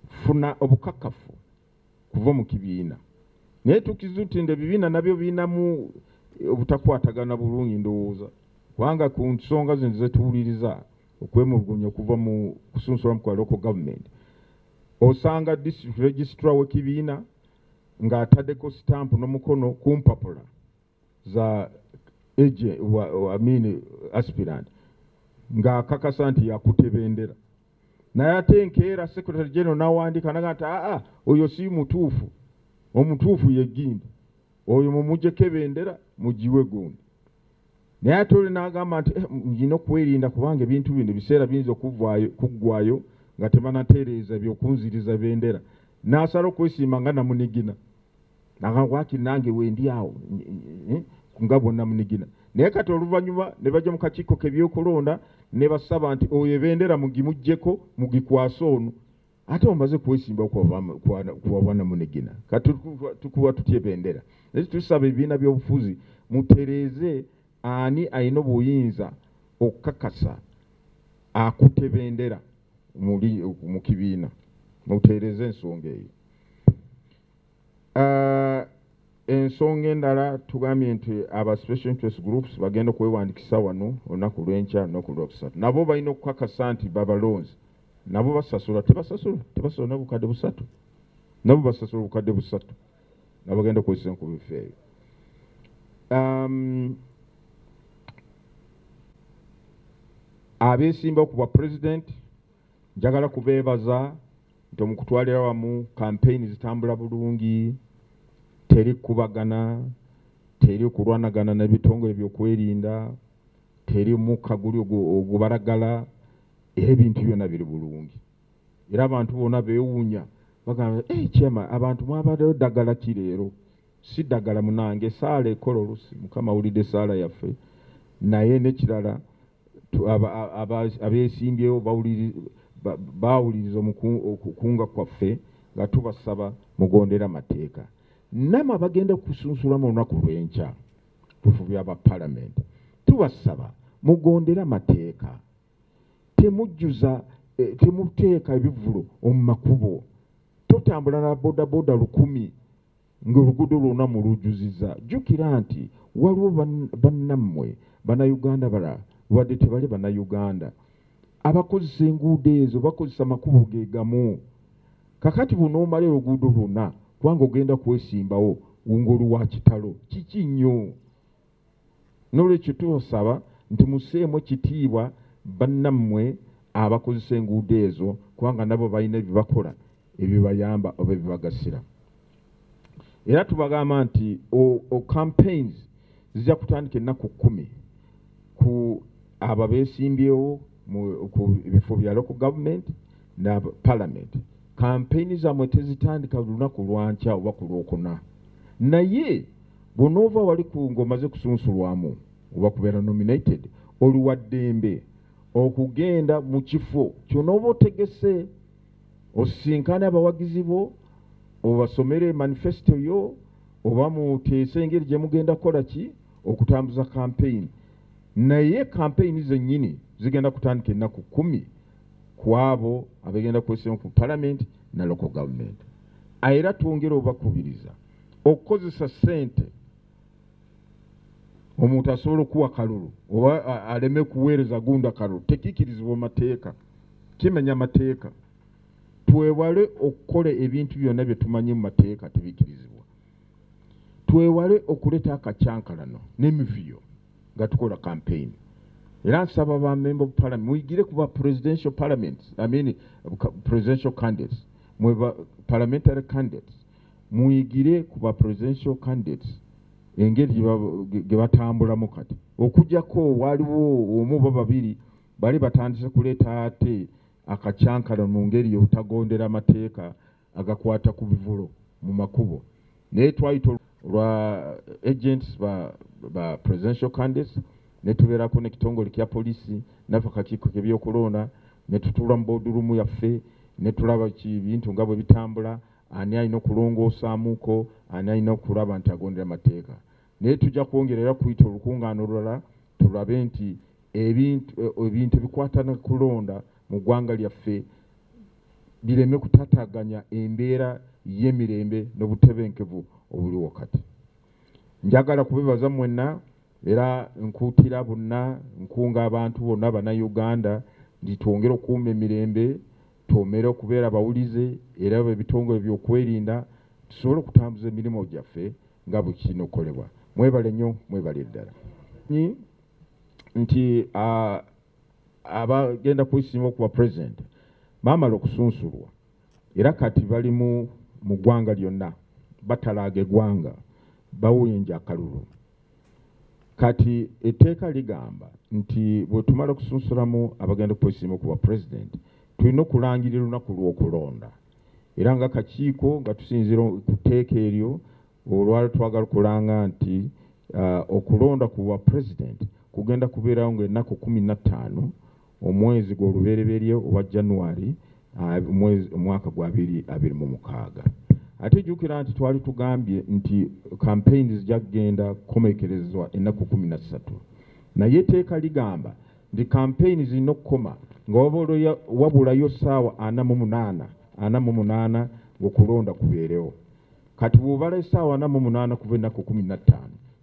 funa obukakafu kuva mu kibiina. Naye tukizutinde ebibiina nabyo biinamu obutakwatagana bulungi ndowooza, kubanga ku nsonga zino zetuwuliriza okwemulugunya okuva mu kusunsula kwa local government, osanga district registrar w'ekibiina ng'ataddeko stamp n'omukono ku mpapula za aspirant ng'akakasa nti yakutte bendera. Naye ate enkeera secretary general n'awandiika naga nti oyo si mutuufu, omutuufu ye Gindi, oyo mumugyeko bendera mugiwe gundi. Naye ate oli n'agamba nti ngina okwerinda kubanga ebintu bino biseera biyinza okuggwayo nga tebanatereeza byokunziriza bendera. N'asala okwesimba nga namunigina. Nagamba wakiri nange wendi awo nga bonna munigina. Naye kati oluvannyuma ne bajja mu kakiiko k'ebyokulonda ne basaba nti oyo ebendera mugimuggyeko mugikwase ono. Ate omaze kwesimba kuwa namunigina. Kati tukuba tutya ebendera. Naye tusaba ebibiina by'obufuzi mutereeze ani alina obuyinza okukakasa akutte bendera mu kibiina. Mutereeze ensonga eyo. Ensonga endala tugambye nti aba special interest groups bagenda kwewandikisa wano olunaku lw'enkya n'oku lwokusatu. Nabo balina okukakasa nti babalonzi. Nabo basasula tebasasula na bukadde busatu. Nabo basasula bukadde busatu. Nabo bagenda kwesanga ku bifo ebyo. Abeesimba ku bwa president njagala kubeebaza nti omukutwalira wamu campaign zitambula bulungi, teri kubagana, teri kulwanagana n'ebitongole by'okwerinda, teri mukka guli ogubalagala, ebintu byonna biri bulungi. Era abantu bonna beewuunya bagamba kyema abantu mwabaddeyo ddagala ki leero? Si ddagala munange, saala ekola olusi, Mukama awulidde saala yaffe. Naye n'ekirala abeesimbyewo baawuliriza okukunga kwaffe nga tubasaba mugondera amateeka. Namwe abagenda kusunsulamu olunaku lw'enkya tufu byaba Parliament, tubasaba mugondera amateeka. Temuteeka ebivulo omu makubo. Totambula na bodaboda 1000 ng'oluguudo lwonna mulujjuziza. Jjukira nti waliwo bannammwe Bannayuganda balala wadde tebali Bannayuganda abakozesa enguudo ezo, bakozesa makubo ge gamu. Kakati buno omala oluguudo lwonna kubanga ogenda kwesimbawo ng'oli wa kitalo kiki nnyo. N'olwekyo tubasaba nti museemu ekitiibwa bannammwe abakozesa enguudo ezo kubanga nabo balina ebibakola ebibayamba oba ebibagasira. Era tubagamba nti campaigns zijja kutandika ennaku 10 ku abo beesimbyewo ku bifo bya local government na parliament. Campaign zammwe tezitandika lunaku lwankya oba ku Lwokuna. Naye bw'onoova wali ng'omaze kusunsulwamu oba kubeera nominated oli wa ddembe okugenda mu kifo ky'onooba otegese osisinkane abawagizi bo obasomere manifesto yo oba muteese engeri gye mugenda kukola ki okutambuza campaign. Naye campaign zennyini zigenda kutandika ennaku 10 ku abo abagenda kwesiima ku parliament na local government. Era twongera obakubiriza okukozesa ssente omuntu asobola okuwa kalulu oba aleme kuweereza gundi akalulu tekiikirizibwa mateeka, kimenya mateeka. Twewale okukola ebintu byonna bye tumanyi mu mateeka tebiikirizibwa. Twewale okuleeta akacyankalano n'emivuyo nga tukola campaign. Era nsaba ba member of parliament muyigire ku ba presidential parliaments, presidential candidates, parliamentary candidates, muyigire ku ba presidential candidates engeri gye batambulamu kati. Okujjako waliwo omu oba babiri bali batandise kuleeta ate akacyankala mu ngeri y'obutagondera amateeka agakwata ku bivulo mu makubo. Naye twayita lwa agents ba presidential candidates ne tubeerako n'ekitongole kya poliisi naffe akakiiko k'ebyokulonda ne tutuula mu boardroom yaffe ne tulaba bintu nga bwe bitambula, ani alina okulongoosaamuko, ani alina okulaba nti agondera amateeka. Naye tujja kwongerera kuyita olukungaana olulala tulabe nti ebintu ebikwata na kulonda mu ggwanga lyaffe bireme kutataganya embeera y'emirembe n'obutebenkevu obuli wakati. Njagala kubebaza mwenna era nkuutira bonna nkunga abantu bonna bannayuganda nti twongere okuuma emirembe, twomere okubeera bawulize era ebitongole by'okwerinda tusobole okutambuza emirimu gyaffe nga bwe kirina okukolebwa. Mwebale nnyo, mwebale ddala. Nti abagenda kwesiima okuba president baamala okusunsulwa era kati bali mu ggwanga lyonna batalaaga eggwanga bawuyenja akalulu. Kati etteeka ligamba nti bwe tumala okusunsulamu abagenda kwesiima okuba president tulina okulangirira olunaku lw'okulonda. Era nga kakiiko nga tusinziira ku tteeka eryo olwali twagala kulanga nti okulonda ku bwa president kugenda kubeerawo ng'ennaku 15 omwezi gw'olubereberye obwa January omwaka gwa 2026. Ate jjukira nti twali tugambye nti campaign zijja kugenda kukomekerezebwa ennaku 13. Naye etteeka ligamba nti campaign zirina okukoma nga wabulayo ssaawa 48 ng'okulonda kubeerewo. Kati bw'obala essaawa 48 kuva ennaku 15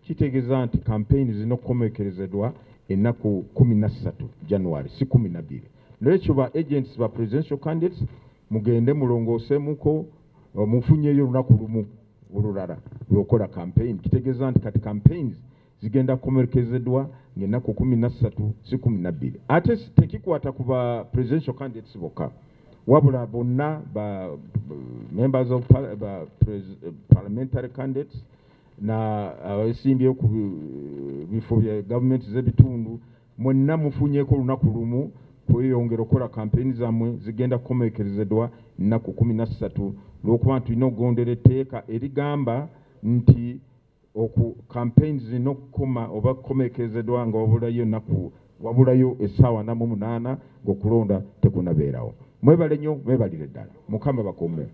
kitegeeza nti campaign zirina okukomekerezebwa ennaku 13 January si 12. N'ekyo ba agents ba presidential candidates mugende mulongoosemuko mufunyeyo olunaku lumu olulala lw'okola campaign. Kitegeeza nti kati campaigns zigenda kukomekerezebwa ng'ennaku 13 si 12. Ate tekikwata ku ba presidential candidates bokka wabula bonna ba members of parliamentary candidates na abasimbyewo ku bifo bya gavumenti z'ebitundu mwenna mufunyeeko olunaku lumu kweyongera okukola campaign zammwe zigenda kukomekerezebwa ennaku 13 lw'okuba tulina okugondera etteeka erigamba nti campaigns zirina okukoma oba kukomekerezebwa nga wabulayo essaawa 48 ng'okulonda tekunabeerawo. Mwebale nnyo, mwebalire ddala. Mukama bakuume.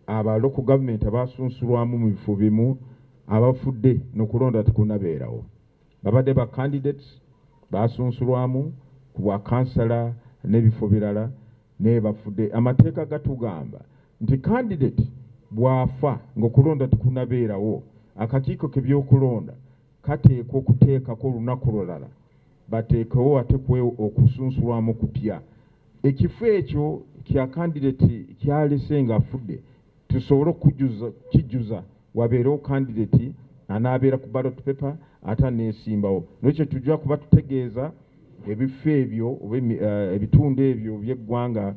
Aba local government abaasunsulwamu mu bifo bimu abafudde n'okulonda tekunabeerawo. Babadde ba candidates baasunsulwamu ku bwa kansala n'ebifo birala naye bafudde. Amateeka gatugamba nti candidate bw'afa ng'okulonda tekunabeerawo akakiiko k'ebyokulonda kateekwa okuteekako olunaku lulala bateekewo ate okusunsulwamu kupya. Ekifo ekyo kya candidate kyalese ng'afudde tusobole kijjuza wabeerewo candidate anaabeera ku ballot paper ate aneesimbawo. Nekyo tujja kuba tutegeeza ebifo ebyo oba ebitundu ebyo by'eggwanga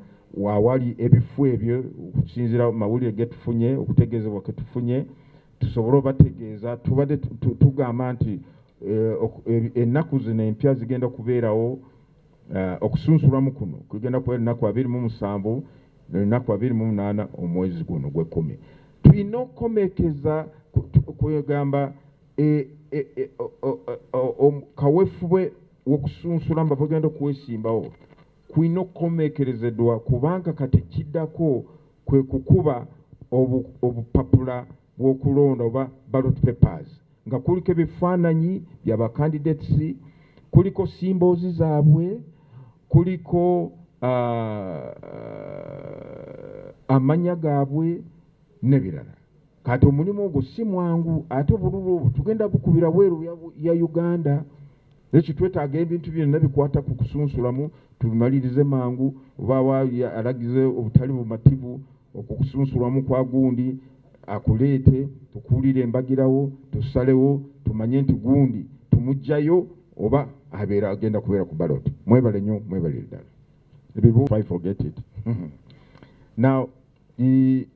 awali ebifo ebyo okusinziira mawulire ge tufunye, okutegeezebwa ke tufunye, tusobole obategeeza. Tubadde tugamba nti ennaku zino empya zigenda kubeerawo, okusunsulwamu kuno kugenda kubeera ennaku 27 n'ennaku 28 omwezi guno gw'ekkumi. Tulina okukomeekeza kwegamba kaweefube w'okusunsula mba bagenda okwesimbawo kulina okukomeekerezedwa, kubanga kati kiddako kwe kukuba obupapula bw'okulonda oba ballot papers nga kuliko ebifaananyi byaba candidates, kuliko symbols zaabwe, kuliko amanya gaabwe n'ebirala. Kati omulimu ogwo si mwangu, ate obululu obwo tugenda bukubira bweru ya Uganda. Ekyo twetaaga ebintu byonna bikwata ku kusunsulamu tubimalirize mangu, oba alagize obutali bumativu okukusunsulwamu kwa gundi akuleete, tukuulire embagirawo, tusalewo, tumanye nti gundi tumugjayo oba agenda kubeera ku ballot. Mwebale nnyo, mwebalire ddala. If I forget it. Now, the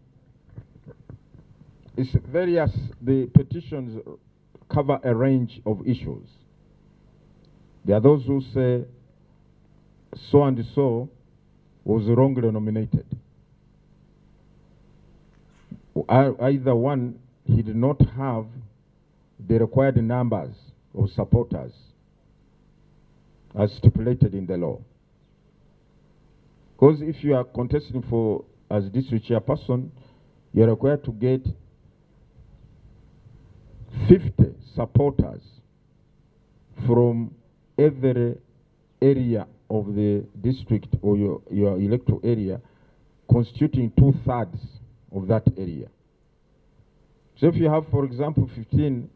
petitions cover a range of issues. There are those who say so and so was wrongly nominated. Either one, he did not have the required numbers of supporters as stipulated in the law. Because if you are contesting for as district chairperson, you are required to get 50 supporters from every area of the district or your electoral area, constituting 2/3 of that area. So if you have, for example, 15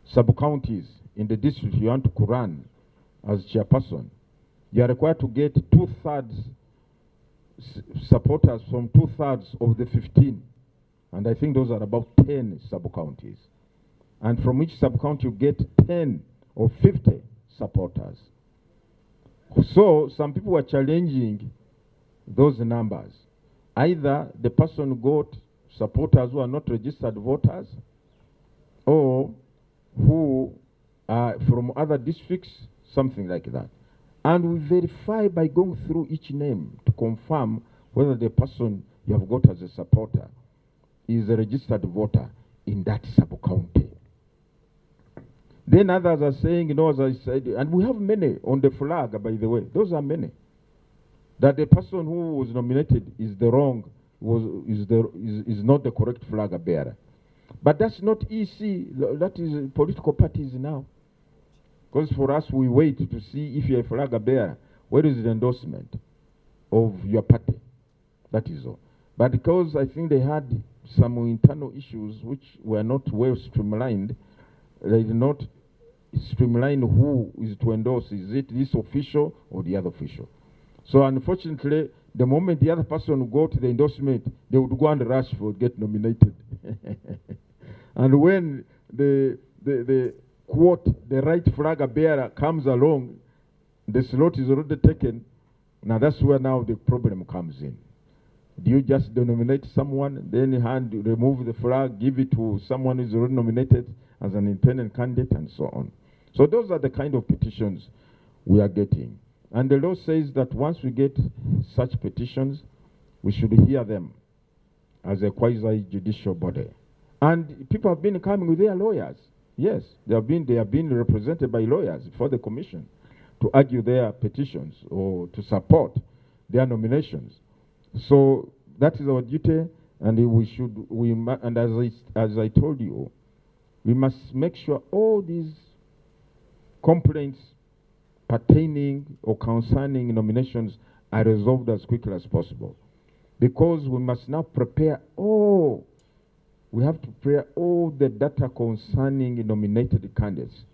sub-counties in the district you want to run as chairperson, you are required to get 2/3 supporters from 2/3 of the 15. And I think those are about 10 sub-counties. And from each sub-county you get 10 or 50 supporters. So some people were challenging those numbers. Either the person got supporters who are not registered voters, or who are from other districts, something like that. And we verify by going through each name to confirm whether the person you have got as a supporter is a registered voter in that sub-county. Then others are saying, as I said, and we have many on the flag, by the way, those are many, that the person who was nominated is not the correct flag bearer. But that's not easy. That is political parties now. Because for us, we wait to see if you're a flag bearer, where is the endorsement of your party? That is all. But because I think they had some internal issues which were not well streamlined, they did not streamline who is to endorse. Is it this official or the other official? So unfortunately, the moment the other person got the endorsement, they would go and rush for get nominated. And when the quote, the right flag bearer comes along, the slot is already taken. Now that's where now the problem comes in. Do you just nominate someone, then remove the flag, give it to someone who is already nominated as an independent candidate, and so on? So those are the kind of petitions we are getting. And the law says that once we get such petitions, we should hear them as a quasi-judicial body. And people have been coming with their lawyers. Yes, they have been represented by lawyers before the commission to argue their petitions or to support their nominations. So that is our duty, and and as I told you, we must make sure all these complaints pertaining or concerning nominations are resolved as quickly as possible. Because we must now we have to prepare all the data concerning nominated candidates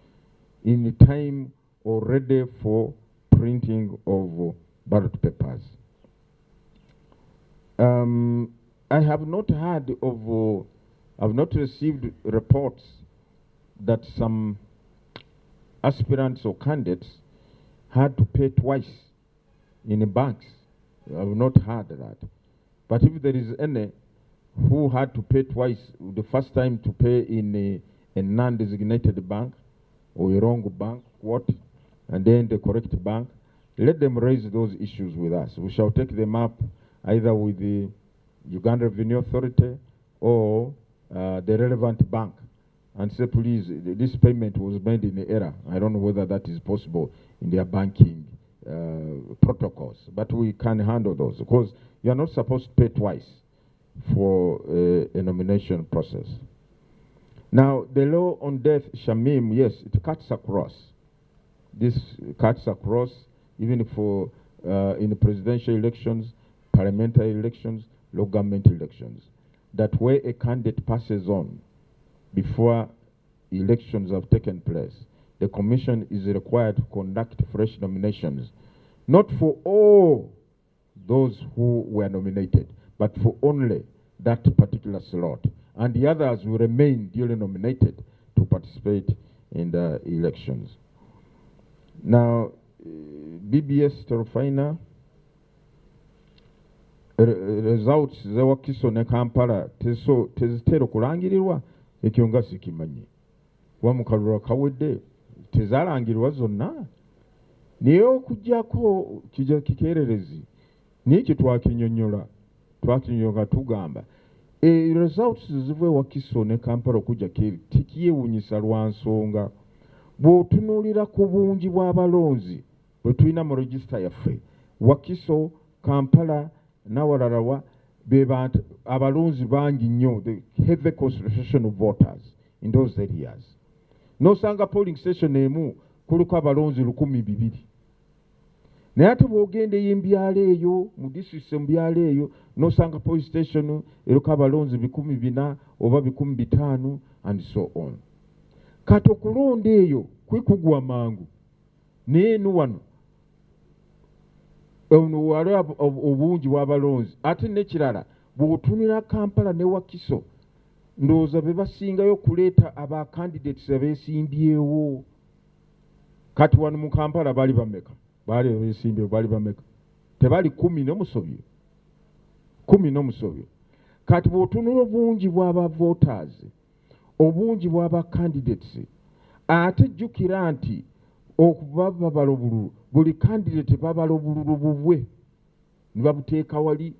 in time already for printing of ballot papers. I have not heard of, I've not received reports that some aspirants or candidates had to pay twice in the banks. I've not heard that. But if there is any who had to pay twice, the first time to pay in a non-designated bank or a wrong bank, and then the correct bank, let them raise those issues with us. We shall take them up either with the Uganda Revenue Authority or the relevant bank and say, please, this payment was made in error. I don't know whether that is possible in their banking protocols, but we can handle those because you are not supposed to pay twice for a nomination process. Now, the law on death, Shamim, yes, it cuts across. This cuts across even for in the presidential elections, parliamentary elections, local government elections. That where a candidate passes on before elections have taken place, the commission is required to conduct fresh nominations, not for all those who were nominated, but for only that particular slot. And the others will remain duly nominated to participate in the elections. Now, BBS Terofina, results zewakiso ne Kampala tezitera kulangirirwa ekyo nga sikimanyi wamukalura kawedde tezalangirirwa zonna naye okujjako kijja kikererezi n'ekyo twakinyonnyola tugamba results ziva ewakiso ne Kampala okujja keri tikiyewuunyisa lwa nsonga bw'otunuulira ku bungi bw'abalonzi bwe tulina mu register yaffe Wakiso, Kampala n'awalala be bantu abalonzi bangi nnyo, the heavy concentration of voters in those areas. N'osanga polling station emu kuliko abalonzi 1,200. Naye ate bw'ogenda ey'embyalo eyo mu district embyalo eyo n'osanga polling station eriko abalonzi 4,000 oba 5,500 and so on. Kati okulonda eyo kwekugwa mangu naye wano wali obungi bw'abalonzi ate n'ekirala bw'otunira Kampala ne Wakiso ndowooza be basingayo kuleeta aba candidates abeesimbyewo. Kati wano mu Kampala baali bameka? Baali abeesimbyewo baali bameka? Tebali 10 n'omusobyo. 10 n'omusobyo. Kati bw'otunira obungi bw'aba voters, obungi bw'aba candidates, ate jjukira nti okubaba balobululu buli candidate babala obululu bubwe ne babuteeka wali.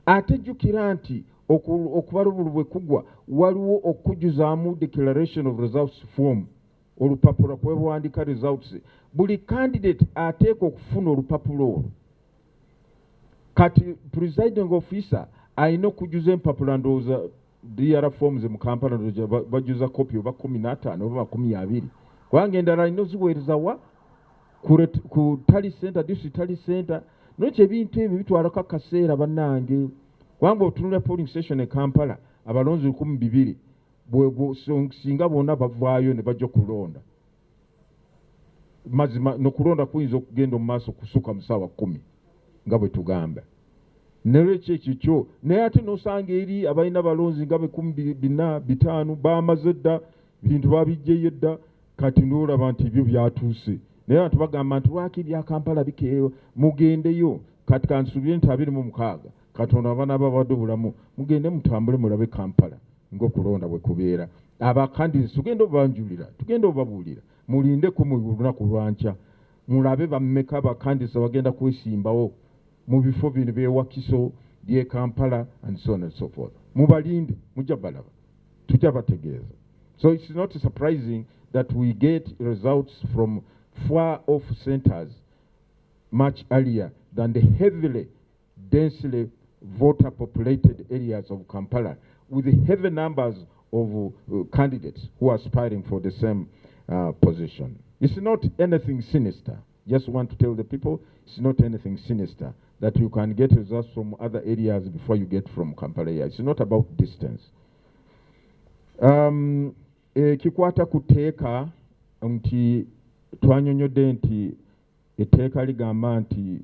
Ate jjukira nti okubala obululu bwe kugwa waliwo okujjuzaamu declaration of results form, olupapula kwe buwandiika results. Buli candidate ateeka okufuna olupapula olwo. Kati presiding officer alina okujjuza empapula ndowooza DR forms mu Kampala bajjuza kopi oba 15 oba 20. Kubanga endala alina oziweereza wa ku tally center, district tally center. Nokyo ebintu ebyo bitwalako akaseera bannange. Kubanga otunula polling station e Kampala abalonzi 2,000 singa bonna bavaayo ne bajja kulonda. Mazima n'okulonda kuyinza okugenda mu maaso kusuka mu ssaawa 10 nga bwe tugamba. N'olwekyo ekyo kyo naye ate n'osanga eri abalina balonzi nga 4,500 bamaze dda bintu babijjeyo edda. Kati n'olaba nti ebyo byatuuse naye abantu bagamba nti lwaki ebya Kampala bikeeyo mugendeyo. Kati kansuubire nti 26 Katonda abanaaba badde obulamu mugende mutambule mulabe Kampala ng'okulonda bwe kubeera. Abakandidates tugenda obanjulira, tugenda obabuulira mulindeko mu lunaku lwankya mulabe bammeka abakandidates bagenda kwesimbawo mu bifo bino by'e Wakiso, by'e Kampala and so on and so forth. Mubalinde, mujja balaba, tujja bategeeza. So it's not surprising that we get results from far off centers much earlier than the heavily, densely voter populated areas of Kampala with the heavy numbers of candidates who are aspiring for the same position. It's not anything sinister. Just want to tell the people it's not anything sinister that you can get results from other areas before you get from Kampala. It's not about distance. Kikwata kuteeka nti twanyonyodde nti etteeka ligamba nti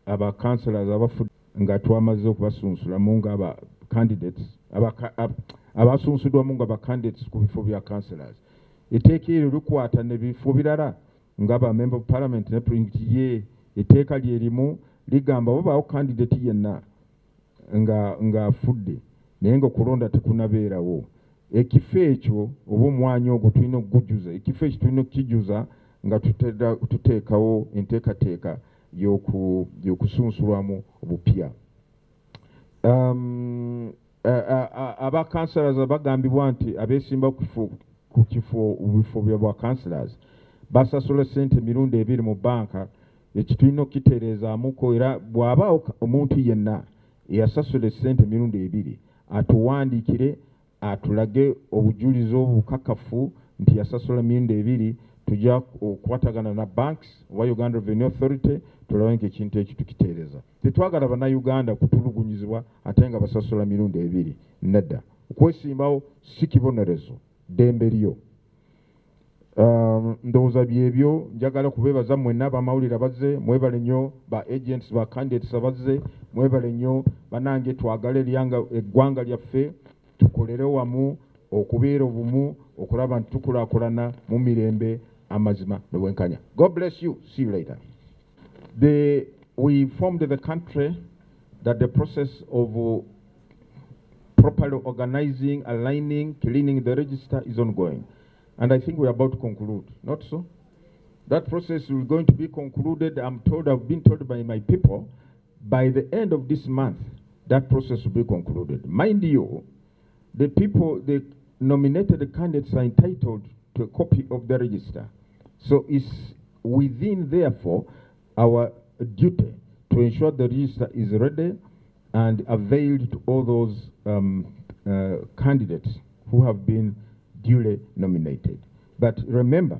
aba councillors abafu nga twamaze okubasunsulamu nga candidates abasunsuddwamu nga bacandidates ku bifo bya councillors. Etteeka eryo likwata ne bifo birala nga ba member of parliament ne president ye etteeka lye limu ligamba wabaawo candidate yenna nga afudde naye nga okulonda tekunabeerawo, ekifo ekyo oba omwanya ogwo tulina okugujuza, ekifo ekyo tulina okukijuza nga tuteekawo enteekateeka y'okusunsulwamu obupya. Aba councillors bagambibwa nti abeesimba ku bifo bya councillors basasula ssente mirundi 2 mu banka, ekitulina okukitereezaamuko, era bw'abaawo omuntu yenna eyasasula ssente mirundi 2 atuwandiikire atulage obujulizi obukakafu nti yasasula mirundi 2, tujja okukwatagana na banks oba Uganda Revenue Authority tulabe nti ekintu ekyo tukitereeza. Tetwagala bannayuganda kutulugunyizibwa ate nga basasula mirundi 2. Nedda, okwesimbawo si kibonerezo, ddembe lyo. Ndowooza byebyo. Njagala kubeebaza mwenna abamawulire abazze, mwebale nnyo ba agents ba candidates abazze, mwebale nnyo bannange, twagala eggwanga lyaffe, tukolere wamu okubeera obumu, okulaba nti tukulaakulana mu mirembe amazima n'obwenkanya. God bless you. See you later. We formed the country that the process of properly organizing, aligning, cleaning the register is ongoing. And I think we're about to conclude. Not so? That process is going to be concluded. I've been told by my people, by the end of this month, that process will be concluded. Mind you, the nominated candidates are entitled to a copy of the register. So it's within, therefore, our duty to ensure the register is ready and availed to all those candidates who have been duly nominated. But remember,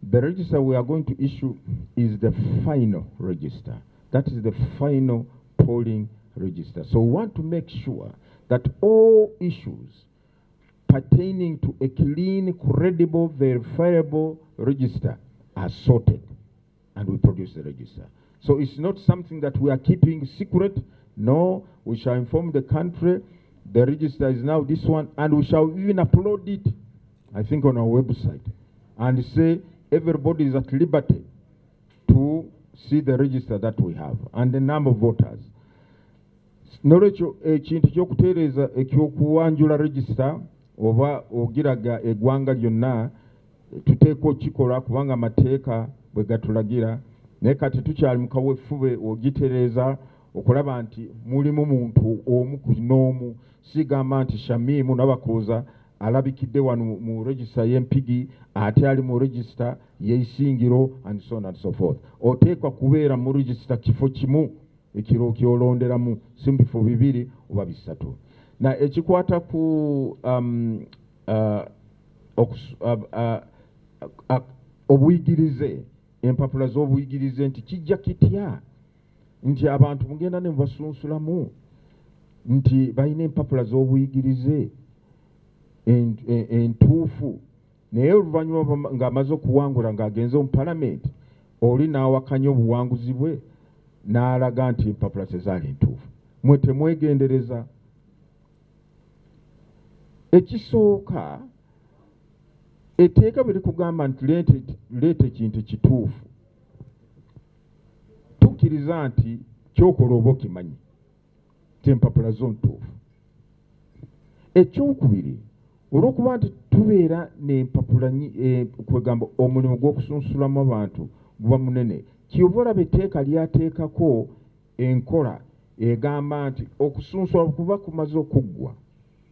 the register we are going to issue is the final register. That is the final polling register. So we want to make sure that all issues pertaining to a clean, credible, verifiable register are sorted, and we produce the register. So it's not something that we are keeping secret. No, we shall inform the country. The register is now this one, and we shall even upload it, I think, on our website, and say everybody is at liberty to see the register that we have and the number of voters. Nolwekyo ekintu ky'okutereeza ekyokuwanjula register oba ogiraga eggwanga lyonna tuteeka okikola kubanga amateeka bwe gatulagira, naye kati tukyali mu kaweefube ogitereeza okulaba nti mulimu muntu omu ku n'omu, sigamba nti Shamimu Nabakuuza alabikidde wano mu register y'empigi ate ali mu register y'eisingiro and so on and so forth. Oteekwa kubeera mu register kifo kimu ekiro kyolonderamu, si mu bifo 2 oba 3. Na ekikwata ku obuyigirize, empapula z'obuyigirize, nti kijja kitya nti abantu mugenda ne mubasunsulamu nti balina empapula z'obuyigirize entuufu, naye oluvannyuma ng'amaze okuwangula ng'agenze mu palamenti, oli n'awakanya obuwanguzi bwe n'alaga nti empapula tezaali ntuufu. Mwe temwegendereza. Ekisooka, etteeka bwe likugamba nti leeta ekintu kituufu, tukkiriza nti kyokola oba okimanyi nti empapula zo ntuufu. Ekyokubiri, olw'okuba nti tubeera n'empapula kwegamba omulimu gw'okusunsulamu abantu guba munene, kyova olaba etteeka lyateekako enkola egamba nti okusunsula kuba kumaze okuggwa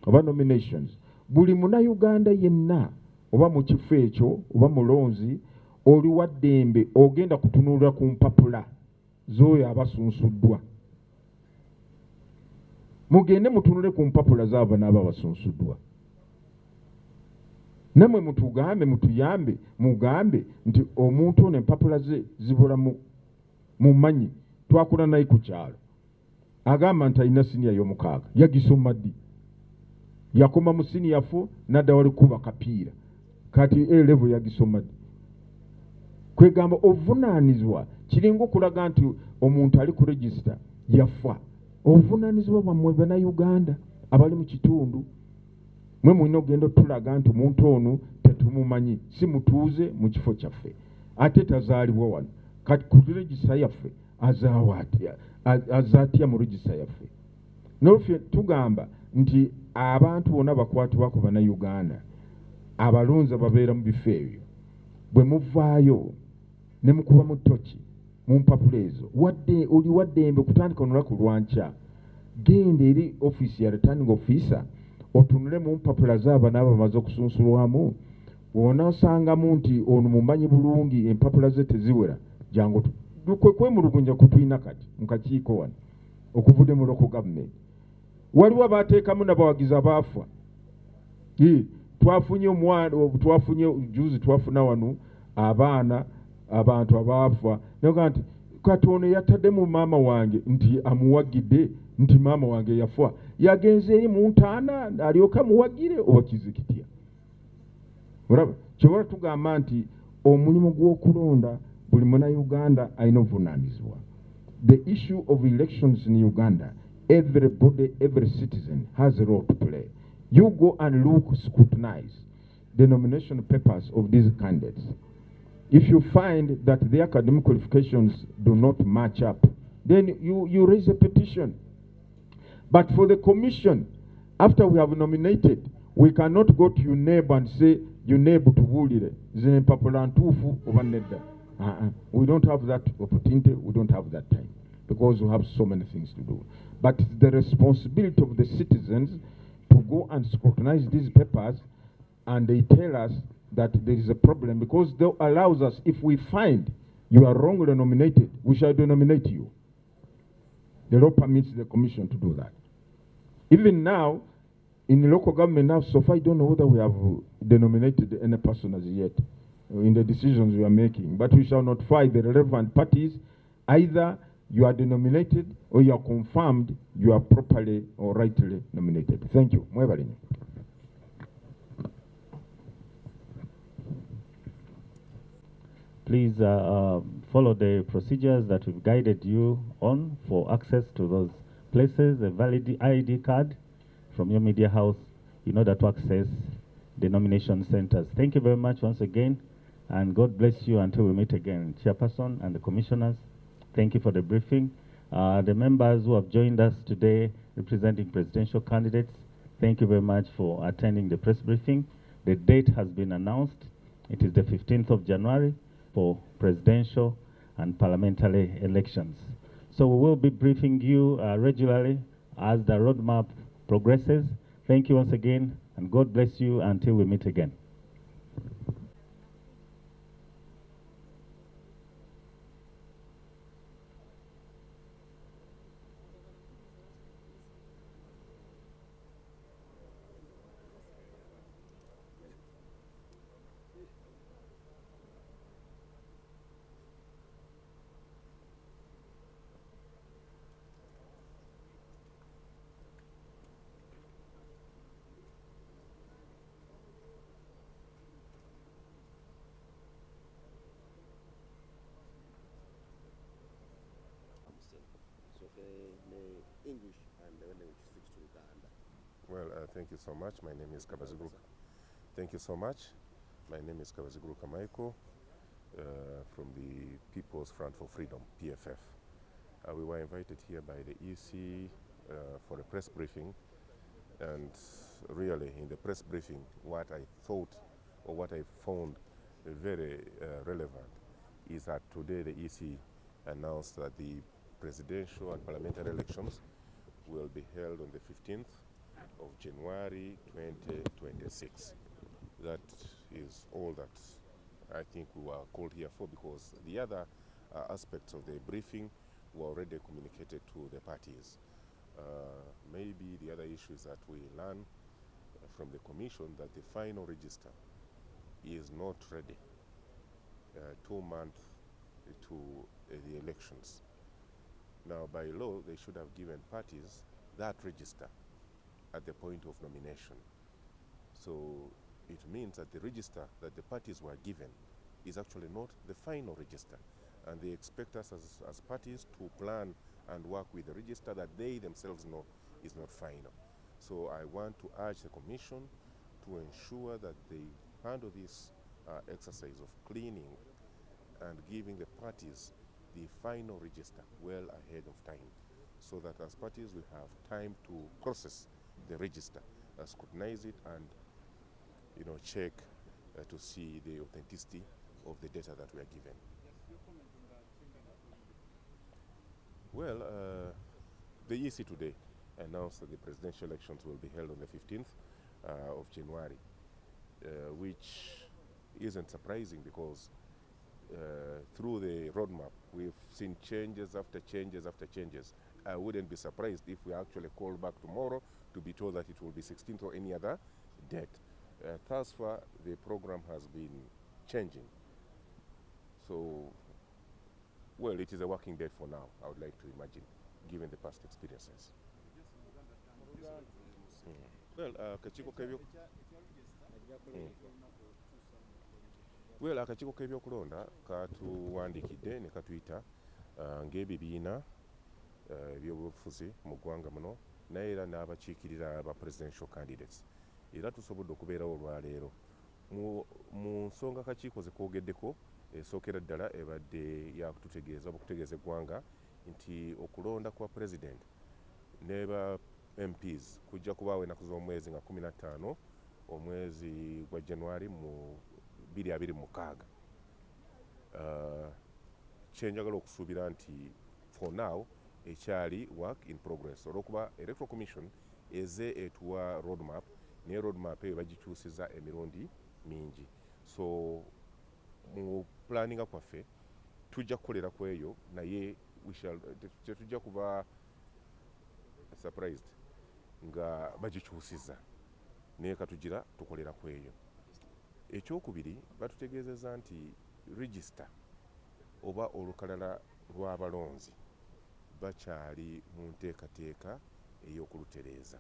oba nominations, buli munnayuganda yenna oba mu kifo ekyo oba mulonzi oli wa ddembe ogenda kutunulira ku mpapula z'oyo abasunsuddwa. Mugende mutunule ku mpapula z'abo n'abo abasunsuddwa. Namwe mutugambe, mutuyambe, mugambe nti omuntu ono empapula ze zibula mumanyi. Twakula naye ku kyalo agamba nti alina siniya y'omukaaga, yagisoma ddi? Yakoma mu siniya 4 nadda wali kuba kapiira, kati level yagisoma ddi? Kwegamba ovunaanizibwa kiringa okulaga nti omuntu ali ku register yafa. Obuvunaanizibwa bwammwe bannayuganda abali mu kitundu mwe mulina okugenda otulaga nti omuntu ono tetumumanyi, si mutuuze mu kifo kyaffe, ate tazaalibwa wano, kati ku regisa yaffe azaawa atya, aza atya mu regisa yaffe. Nolweffe tugamba nti abantu bonna bakwatibwa ku bannayuganda abalonzi ababeera mu bifo ebyo, bwe muvaayo ne mukuba mu ttoki mu mpapula ezo, wadde oli waddembe kutandika olunaku lwankya, genda eri ofiisi ya returning officer otunule mu mpapula zaaba n'abo bamaze okusunsulwamu. Bw'onaasangamu nti ono mumanyi bulungi empapula ze teziwera, jangu kwe kwemulugunya kutulina kati mu kakiiko wano okuvudde mu local government. Waliwo abaateekamu n'abawagizi abaafa. Twafunye omwana, twafunye juzi, twafuna wano abaana abantu abaafa naga nti kati ono yatadde mu maama wange nti amuwagidde nti maama wange yafa, yagenze eri mu ntaana alyoka amuwagire oba kizikitya. Olaba kyobola tugamba nti omulimu gw'okulonda buli munnayuganda alina obuvunaanyizibwa. The issue of elections in Uganda, everybody, every citizen has a role to play. You go and look, scrutinize the nomination papers of these candidates. If you find that the academic qualifications do not match up, then you raise a petition. But for the commission, after we have nominated, we cannot go to your neighbor and say, your neighbor to bulire, zine papula ntufu obanedda. We don't have that opportunity, we don't have that time, because we have so many things to do. But it's the responsibility of the citizens to go and scrutinize these papers, and they tell us that there is a problem, because that allows us, if we find you are wrongly nominated, we shall denominate you. The law permits the commission to do that. Even now, in the local government now, so far I don't know whether we have denominated any person as yet in the decisions we are making, but we shall notify the relevant parties. Either you are denominated or you are confirmed you are properly or rightly nominated. Thank you. Please follow the procedures that we've guided you on for access to those places, a valid ID card from your media house in order to access the nomination centers. Thank you very much once again, and God bless you until we meet again. Chairperson and the commissioners, thank you for the briefing. The members who have joined us today representing presidential candidates, thank you very much for attending the press briefing. The date has been announced. It is the 15th of January for presidential and parliamentary elections. So we will be briefing you regularly as the roadmap progresses. Thank you once again, and God bless you until we meet again. English and the language switch to Uganda. Well, thank you so much. My name is Kabaziguru. Thank you so much. My name is Kabaziguru Kamaiko from the People's Front for Freedom, PFF. We were invited here by the EC for a press briefing, and really in the press briefing what I thought or what I found very relevant is that today the EC announced that the presidential and parliamentary elections will be held on the 15th of January 2026. That is all that I think we were called here for, because the other aspects of the briefing were already communicated to the parties. Maybe the other issue is that we learn from the Commission that the final register is not ready 2 months to the elections. Now, by law, they should have given parties that register at the point of nomination. So it means that the register that the parties were given is actually not the final register. And they expect us as parties to plan and work with the register that they themselves know is not final. So I want to urge the Commission to ensure that they handle this exercise of cleaning and giving the parties the final register well ahead of time, so that as parties we have time to process the register, scrutinize it, and check to see the authenticity of the data that we are given. Well, the EC today announced that the presidential elections will be held on the 15th of January, which isn't surprising because through the roadmap we've seen changes after changes after changes. I wouldn't be surprised if we actually call back tomorrow to be told that it will be 16th or any other date. Thus far, the program has been changing. So, well, it is a working date for now, I would like to imagine, given the past experiences. Well, akakiiko k'ebyokulonda katuwandiikidde ne katuyita ng'ebibiina ebyobufuzi mu ggwanga muno, naye era n'abakiikirira aba presidential candidates. Era tusobodde okubeerawo olwaleero. Mu nsonga akakiiko ze koogeddeko, esookera ddala ebadde yakututegeeza oba okutegeeza eggwanga nti okulonda kwa president ne ba MPs kujja kubaawo ennaku z'omwezi nga 15 omwezi gwa January mu 2026. Kyenjagala okusuubira nti for now ekyali work in progress, olw'okuba Electoral Commission eze etuwa roadmap, naye roadmap eyo bagikyusiza emirundi mingi. So mu planninga kwaffe tujja kukolera ku eyo, naye tetujja kuba surprised nga bagikyusiza, naye katugira tukolera ku eyo. Ekyokubiri, batutegeezezza nti register oba olukalala lw'abalonzi bakyali mu nteekateeka ey'okulutereeza.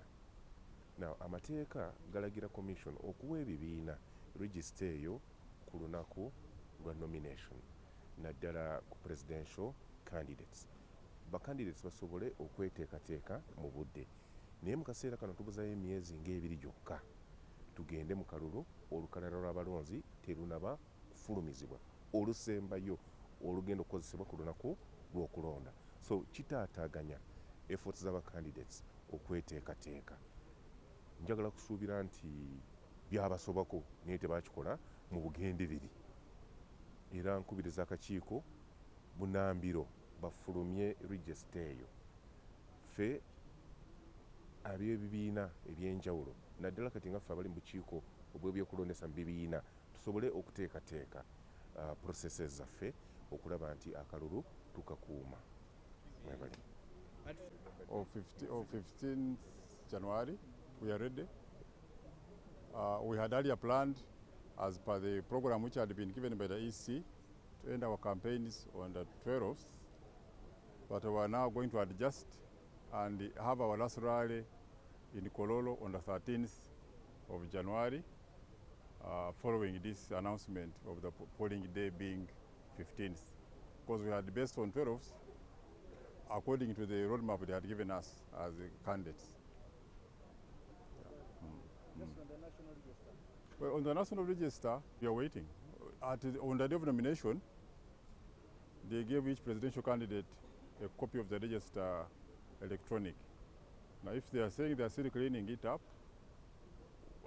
Now, amateeka galagira commission okuwa ebibiina register eyo ku lunaku lwa nomination, naddala ku presidential candidates. Candidates basobole okweteekateeka mu budde, naye mu kaseera kano tubuzayo emyezi ng'ebiri gyokka tugende mu kalulu, olukalala lw'abalonzi terunaba kufulumizibwa olusembayo olugenda okukozesebwa ku lunaku lw'okulonda. So kitaataaganya efforts z'aba candidates okweteekateeka. Njagala kusuubira nti byabasobako naye tebakikola mu bugendereri, era nkubiriza akakiiko bunambiro bafulumye register eyo. Ffe ab'ebibiina eby'enjawulo, naddala kati nga ffe abali mu bukiiko obw'ebyokulondesa mu bibiina, tusobole okuteekateeka processes zaffe okulaba nti akalulu tukakuuma. Of 15th January, we are ready. We had earlier planned, as per the program which had been given by the EC, to end our campaigns on the 12th, but we are now going to adjust and have our last rally in Kololo on the 13th of January, following this announcement of the polling day being 15th, because we had based on 12th, according to the roadmap they had given us as candidates. Well, on the national register, we are waiting. On the day of nomination, they gave each presidential candidate a copy of the register electronic. Now, if they are saying they are still cleaning it up,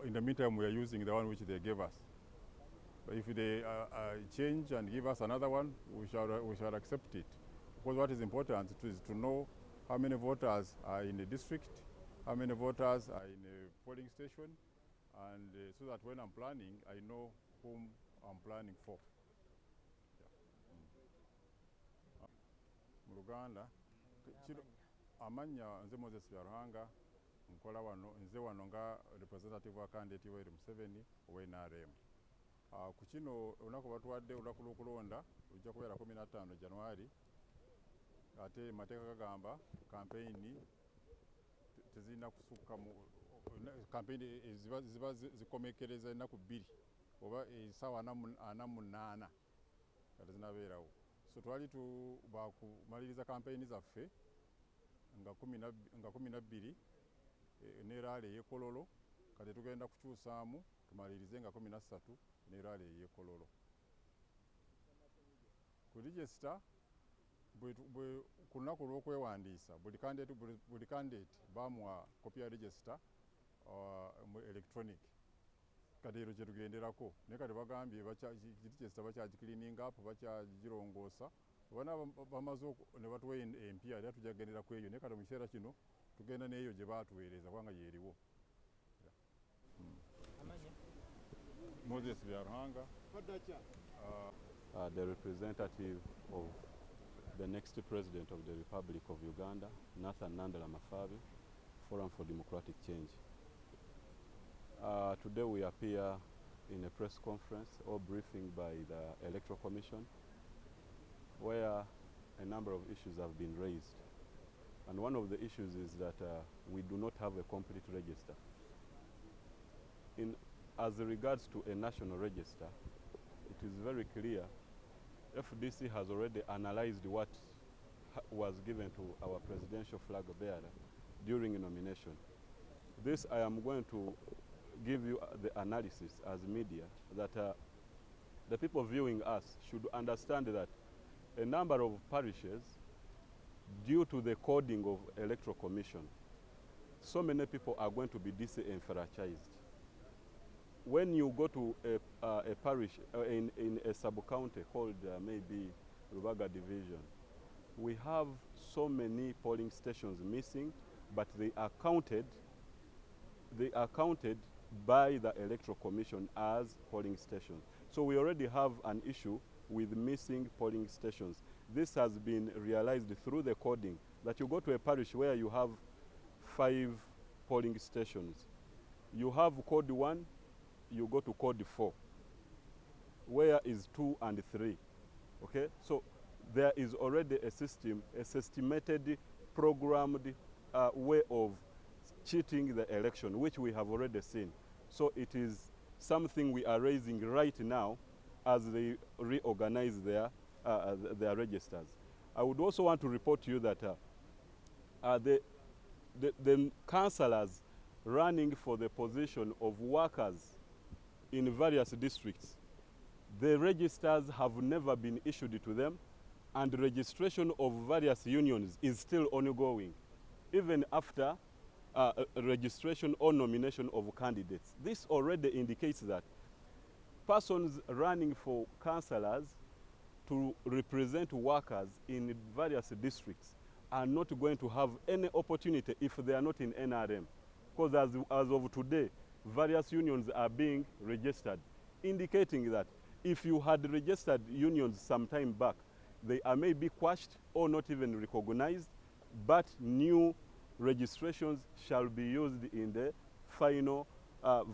in the meantime, we are using the one which they gave us. But if they change and give us another one, we shall accept it. Because what is important is to know how many voters are in a district, how many voters are in a polling station, and so that when I'm planning, I know whom I'm planning for. Mu Luganda, amanya nze Moses Byaruhanga, nkola wano, nze wano nga representative wa candidate Yoweri Museveni owa NRM. Ku kino olunaku batuwadde olunaku lw'okulonda lujja kubeera 15 January, ate mateeka gagamba kampeyini tezirina kusukka mu kampeyini ziba zikomekereza ennaku 2 oba essaawa 48 nga tezinabeerawo. So twali bakumaliriza kampeyini zaffe nga 12 n'eraala ey'ekololo kati tugenda kukyusaamu tumalirize nga 13 n'eraala ey'ekololo. Ku register ku lunaku olw'okwewandiisa buli candidate bamuwa kopi ya register mu electronic. Kati ero kyetugenderako naye kati bagambye register bakyagikiliininga up bakyagirongoosa bana bamaze ne batuwa empya era tujja kugendera ku eyo naye kati mu kiseera kino tugenda n'eyo gye baatuweereza kubanga yeeriwo. Moses Byaruhanga, the representative of the next President of the Republic of Uganda, Nathan Nandala Mafabi, Forum for Democratic Change. Today we appear in a press conference or briefing by the Electoral Commission where a number of issues have been raised. And one of the issues is that we do not have a complete register. As regards to a national register, it is very clear FDC has already analyzed what was given to our presidential flag bearer during nomination. This I am going to give you the analysis as media that the people viewing us should understand that a number of parishes, due to the coding of Electoral Commission, so many people are going to be disenfranchised. When you go to a parish in a sub-county called maybe Rubaga Division, we have so many polling stations missing, but they are counted by the Electoral Commission as polling stations. So we already have an issue with missing polling stations. This has been realized through the coding, that you go to a parish where you have 5 polling stations. You have code 1, you go to code 4. Where is 2 and 3? Okay, so there is already a system, a systemated, programmed way of cheating the election, which we have already seen. So it is something we are raising right now as they reorganize their registers. I would also want to report to you that the councillors running for the position of workers in various districts, the registers have never been issued to them, and registration of various unions is still ongoing, even after registration or nomination of candidates. This already indicates that persons running for councillors to represent workers in various districts are not going to have any opportunity if they are not in NRM. Because as of today, various unions are being registered, indicating that if you had registered unions some time back, they are maybe quashed or not even recognized, but new registrations shall be used in the final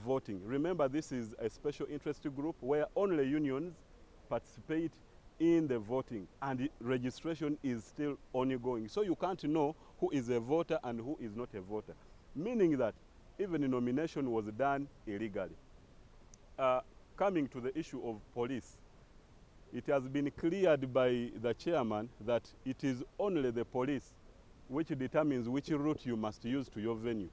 voting. Remember, this is a special interest group where only unions participate in the voting, and the registration is still ongoing. So you can't know who is a voter and who is not a voter, meaning that even the nomination was done illegally. Coming to the issue of police, it has been cleared by the chairman that it is only the police which determines which route you must use to your venue.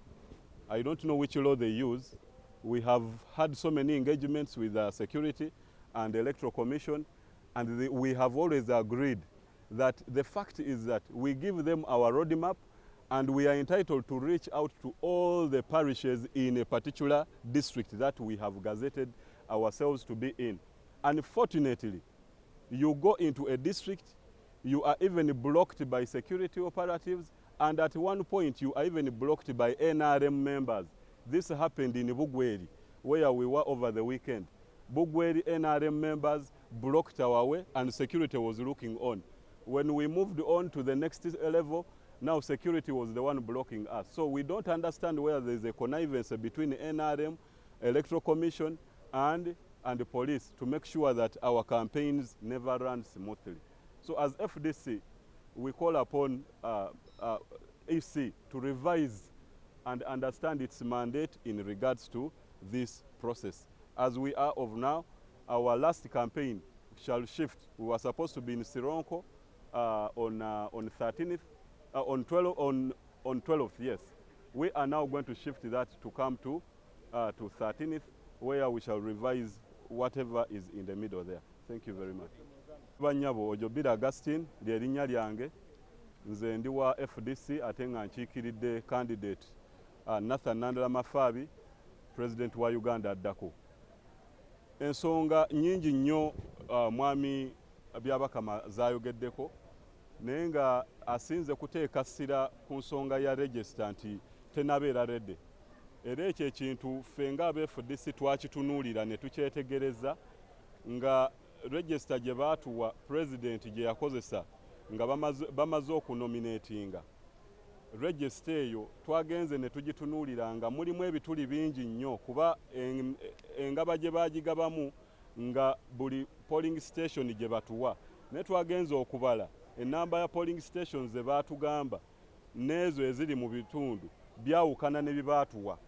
I don't know which law they use. We have had so many engagements with the security and the Electoral Commission, and we have always agreed that the fact is that we give them our roadmap, and we are entitled to reach out to all the parishes in a particular district that we have gazetted ourselves to be in. Unfortunately, you go into a district, you are even blocked by security operatives, and at one point you are even blocked by NRM members. This happened in Bugweri, where we were over the weekend. Bugweri NRM members blocked our way, and security was looking on. When we moved on to the next level, now security was the one blocking us. So we don't understand where there is a connivance between NRM, Electoral Commission, and the police to make sure that our campaigns never run smoothly. So as FDC, we call upon EC to revise and understand its mandate in regards to this process. As we are of now, our last campaign shall shift. We were supposed to be in Sironko on 13th, on 12th, yes. We are now going to shift that to come to 13th, where we shall revise whatever is in the middle there. Thank you very much. Banyabo Ojobira Augustine lyerinnya lyange, nze ndi wa FDC ate nga nkiikiridde candidate Nathan Nandala Mafabi, President wa Uganda addako. Ensonga nnyingi nnyo mwami Byabakama zaayogeddeko, naye nga asinze kuteeka ssira ku nsonga ya register nti tenabeera redde. Era ekyo ekintu ffe ng'aba FDC twakitunuulira ne tukyetegereza nga register gye baatuwa President gye yakozesa nga bamaze okunominatinga. Register eyo twagenze ne tugitunuulira nga mulimu ebituli bingi nnyo kuba engaba gye baagigabamu nga buli polling station gye batuwa. Ne twagenze okubala ennamba ya polling stations ze baatugamba n'ezo eziri mu bitundu byawukana ne bibaatuwa.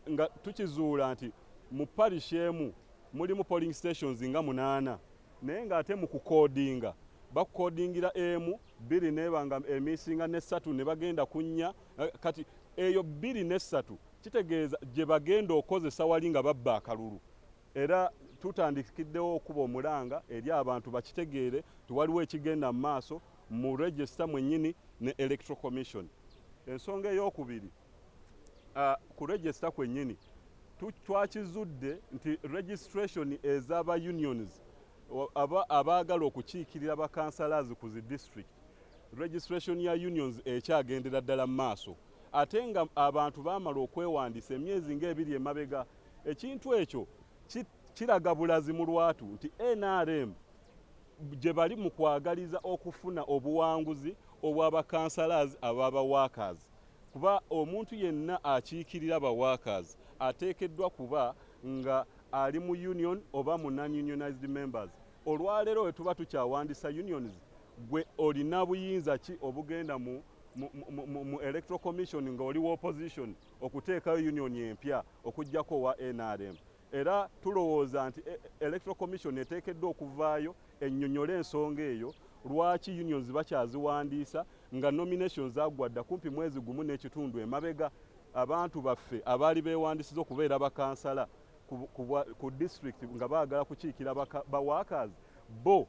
Nga tukizuula nti mu parish emu mulimu polling stations nga 8, naye ng'ate mu kukodinga bakukodingira emu 2 nebanga emisinga ne 3 ne bagenda kunnya kati eyo 2 ne 3 kitegeeza gye bagenda okozesa wali nga babba akalulu. Era tutandikiddewo okuba omulanga eri abantu bakitegeere tiwaliwo ekigenda mu maaso mu register mwennyini ne Electoral Commission. Ensonga ey'okubiri ku register kwennyini twakizudde nti registration ez'aba unions abaagala okukiikirira ba councillors ku zi district, registration ya unions ekyagendera ddala mu maaso ate nga abantu baamala okwewandiisa emyezi ng'ebiri emabega. Ekintu ekyo kiraga bulazi mu lwatu nti NRM gye bali mu kwagaliza okufuna obuwanguzi obw'aba councillors ababa workers, kuba omuntu yenna akiikirira aba workers ateekeddwa kuba nga ali mu union oba mu non-unionized members. Olwaleero we tuba tukyawandiisa unions, gwe olina buyinza ki obugenda mu Electoral Commission nga oli wa opposition okuteekayo union empya okuggyako wa NRM. Era tulowooza nti Electoral Commission eteekeddwa okuvaayo ennyonnyole ensonga eyo lwaki unions bakyaziwandiisa nga nominations zaggwadda kumpi mwezi gumu n'ekitundu emabega. Abantu baffe abaali beewandiisiza okubeera bakansala ku district nga baagala kukiikira ba workers bo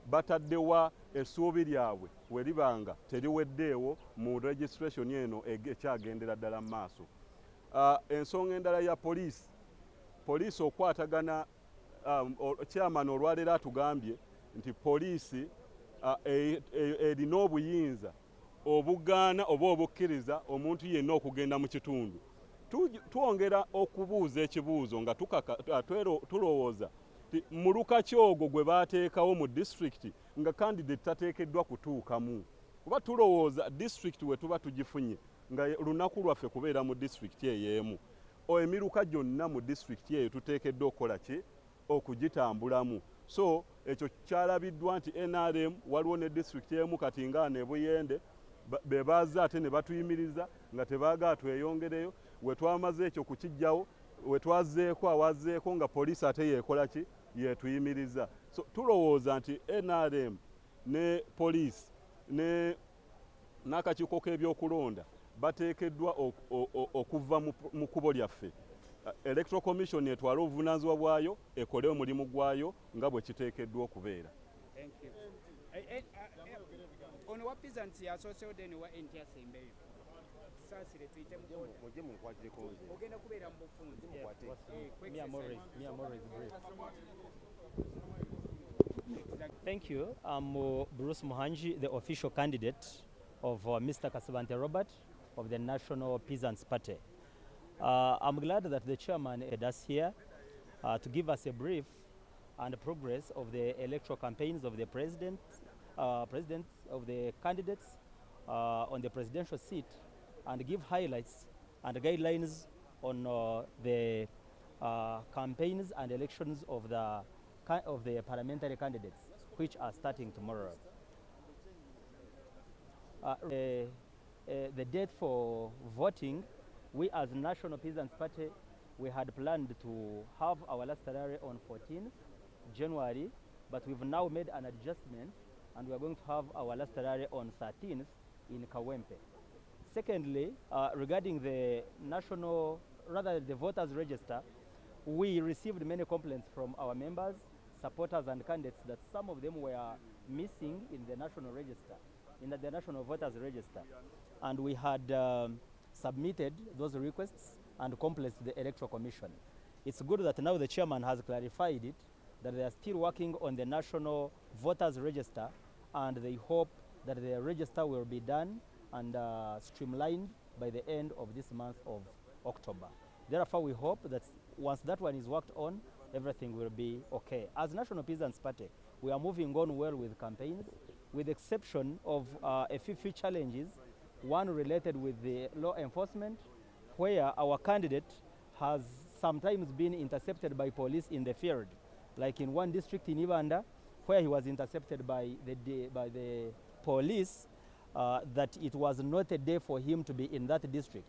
bataddewa essuubi lyabwe we libanga teriweddeewo mu registration eno ekyagendera ddala mu maaso. Ensonga endala ya poliisi okwatagana, chairman olwaleero atugambye nti poliisi erina obuyinza obugaana oba obukkiriza omuntu yenna okugenda mu kitundu. Twongera okubuuza ekibuuzo nga tulowooza mu lukakyogo gwe baateekawo mu district nga candidate tateekeddwa kutuukamu, kuba tulowooza district we tuba tugifunye nga lunaku lwaffe kubeera mu district eyeemu. Emiruka gyonna mu district eyo tuteekeddwa okukola ki? Okugitambulamu. So ekyo kyalabiddwa nti NRM waliwo ne district emu kati nga ne Buyende be baaza ate ne batuyimiriza nga tebaagala tweyongereyo. We twamaze ekyo kukijjawo, we twazeeko awazeeko nga poliisi ate yeekola ki? Yeetuyimiriza. So tulowooza nti NRM ne poliisi n'akakiiko k'ebyokulonda bateekeddwa okuva mu kkubo lyaffe. Electoral Commission etwale obuvunaanyizibwa bwayo ekole omulimu gwayo nga bwe kiteekeddwa okubeera. Thank you. Ono wa peasants yasosewo deni wa NTS Mbeyo. Tusaasire tuyite mujje munkwatire nze. ogenda kubeera mu bufunze. Thank you. I'm Bruce Muhanji, the official candidate of Mr. Kasabante Robert of the National Peasants Party. I'm glad that the chairman had us here to give us a brief and progress of the electoral campaigns of the president of the candidates on the presidential seat, and give highlights and guidelines on the campaigns and elections of the parliamentary candidates, which are starting tomorrow. The date for voting, we as National Peasants Party, we had planned to have our last rally on 14th January, but we've now made an adjustment and we are going to have our last rally on 13th in Kawempe. Secondly, regarding the the voters register, we received many complaints from our members, supporters and candidates that some of them were missing in the national register, in the national voters register. And we had submitted those requests and complaints to the Electoral Commission. It's good that now the chairman has clarified it, that they are still working on the national voters register, and they hope that the register will be done and streamlined by the end of this month of October. Therefore, we hope that once that one is worked on, everything will be okay. As National Peasants Party, we are moving on well with campaigns, with the exception of a few challenges, one related with the law enforcement, where our candidate has sometimes been intercepted by police in the field, like in one district in Ibanda, where he was intercepted by the police, that it was not a day for him to be in that district.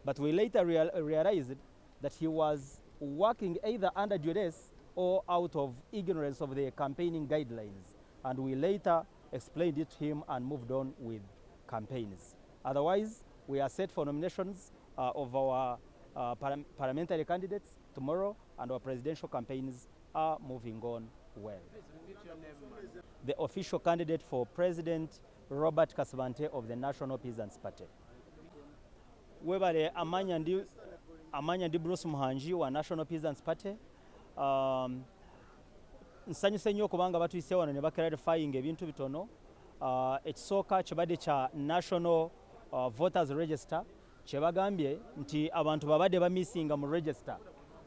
But we later realized that he was working either under duress or out of ignorance of the campaigning guidelines. And we later explained it to him and moved on with campaigns. Otherwise, we are set for nominations of our parliamentary candidates tomorrow, and our presidential campaigns are moving on well. The official candidate for President, Robert Kasabante of the National Peasants Party. Webale amanya ndi Bruce Muhanji wa National Peasants Party. Nsanyuse nnyo kubanga batuyise wano ne baklarifying ebintu bitono. Ekisooka kibadde kya National Voters Register kyebagambye nti abantu babadde bamisinga mu register.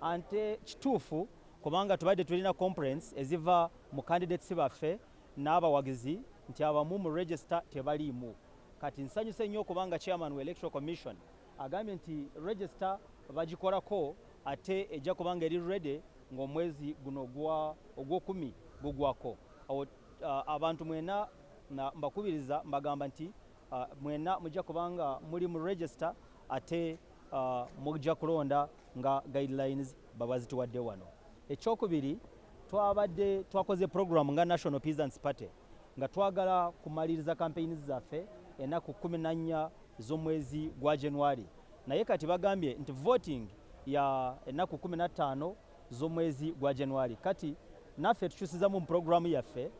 Ante kituufu kubanga tubadde tulina complaints eziva mu candidates baffe n'abawagizi nti abamu mu register tebaliimu. Kati nsanyuse nnyo kubanga chairman wa Electoral Commission agambye nti register bagikolako ate ejja kubanga eri ready ng'omwezi guno ogw'okumi gugwako. Abantu mwena mbakubiriza mbagamba nti mwena mujja kubanga muli mu register ate mujja kulonda nga guidelines babazituwadde wano. Ekyokubiri, twakoze program nga National Peasants Party nga twagala kumaliriza campaigns zaffe ennaku 14 z'omwezi gwa January. Naye kati bagambye nti voting ya ennaku 15 z'omwezi gwa January. Kati naffe tukyusizamu mu programu yaffe,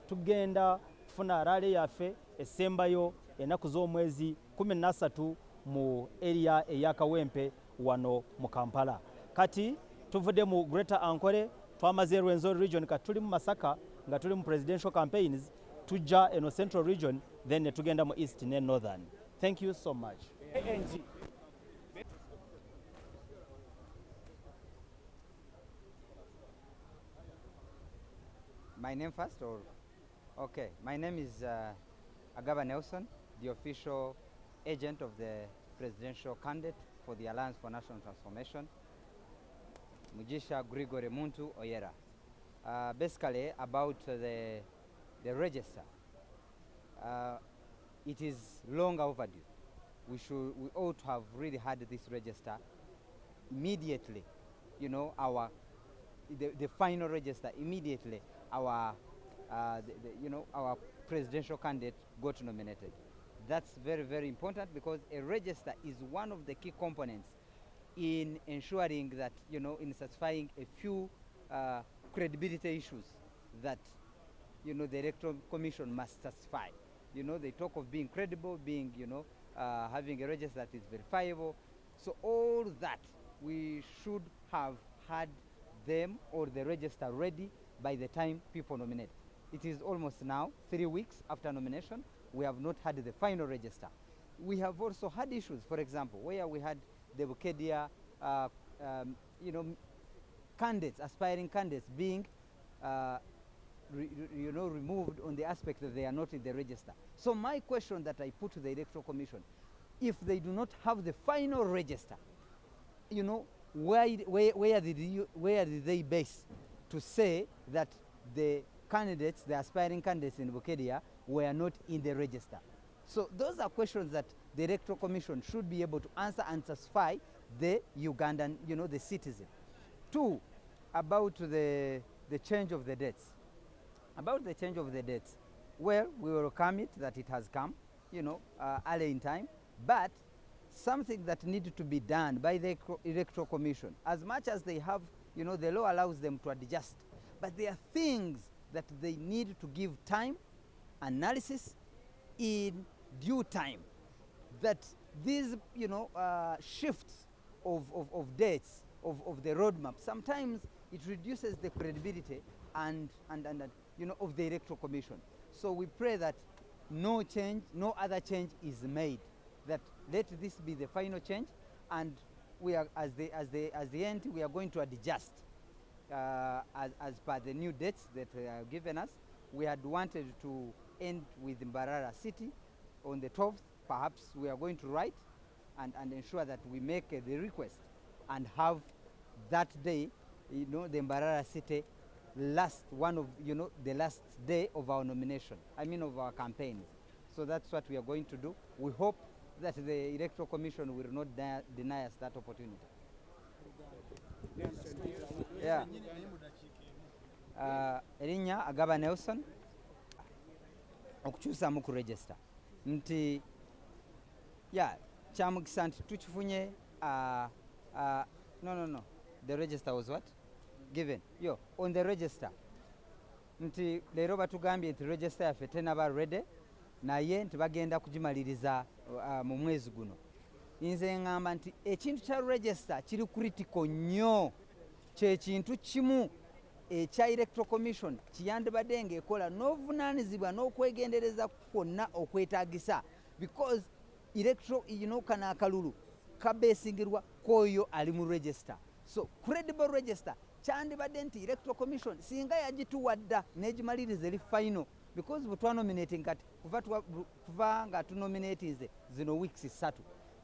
tugenda kufuna rally yaffe esembayo ennaku z'omwezi 13 mu area ey'Akawempe wano mu Kampala. Kati tuvudde mu Greater Ankole, twamaze Rwenzori region, kati tuli mu Masaka nga tuli mu presidential campaigns, tujja eno Central region, then ne tugenda mu East ne Northern. Thank you so much. My name first, or? Okay, my name is Agaba Nelson, the official agent of the presidential candidate for the Alliance for National Transformation, Mugisha Grigore Muntu Oyera. Basically, about the register, it is long overdue. We ought to have really had this register immediately. You know, the final register immediately. Our our presidential candidate got nominated. That's very, very important, because a register is one of the key components in ensuring that, in satisfying a few credibility issues that, the Electoral Commission must satisfy. They talk of being credible, being, having a register that is verifiable. So all that, we should have had them or the register ready by the time people nominate. It is almost now 3 weeks after nomination. We have not had the final register. We have also had issues, for example, where we had the Bukedia, candidates, aspiring candidates being, removed on the aspect that they are not in the register. So my question that I put to the Electoral Commission, if they do not have the final register, where did they base to say that the candidates, the aspiring candidates in Bukedia, were not in the register? So those are questions that the Electoral Commission should be able to answer and satisfy the Ugandan, the citizen. Two, about the change of the dates. About the change of the dates, well, we welcome it that it has come, early in time, But something that needed to be done by the Electoral Commission, as much as they have, the law allows them to adjust, but there are things that they need to give time, analysis in due time, that these, shifts of dates, of the roadmap, sometimes it reduces the credibility and of the Electoral Commission. So we pray that no other change is made, that let this be the final change, and we are, as the end, we are going to adjust as per the new dates that are given us. We had wanted to end with Mbarara City on the 12th. Perhaps we are going to write and ensure that we make the request and have that day, the Mbarara City last one of, the last day of our nomination, of our campaigns. So that's what we are going to do. We hope that the Electoral Commission will not deny us that opportunity. Yeah. Erinnya Agaba Nelson, okukyusamu ku register nti kyamugisa nti tukifunye no, the register was what given on the register nti leero batugambye nti register yaffe tenaba ready naye nti bagenda kugimaliriza mu mwezi guno. Nze ngamba nti ekintu kya register kiri critical nnyo, kyekintu kimu ekya Electoral Commission kiyandibadde ng'ekola n'obuvunaanyizibwa n'okwegendereza kwonna okwetaagisa, because electoral kano akalulu kabeesingirwa kwoyo ali mu register. So credible register kyandibadde nti Electoral Commission singa yagituwadda n'egimaliriza eri final, because bwe twanominating kati kuva nga tunominatinze zino weeks 3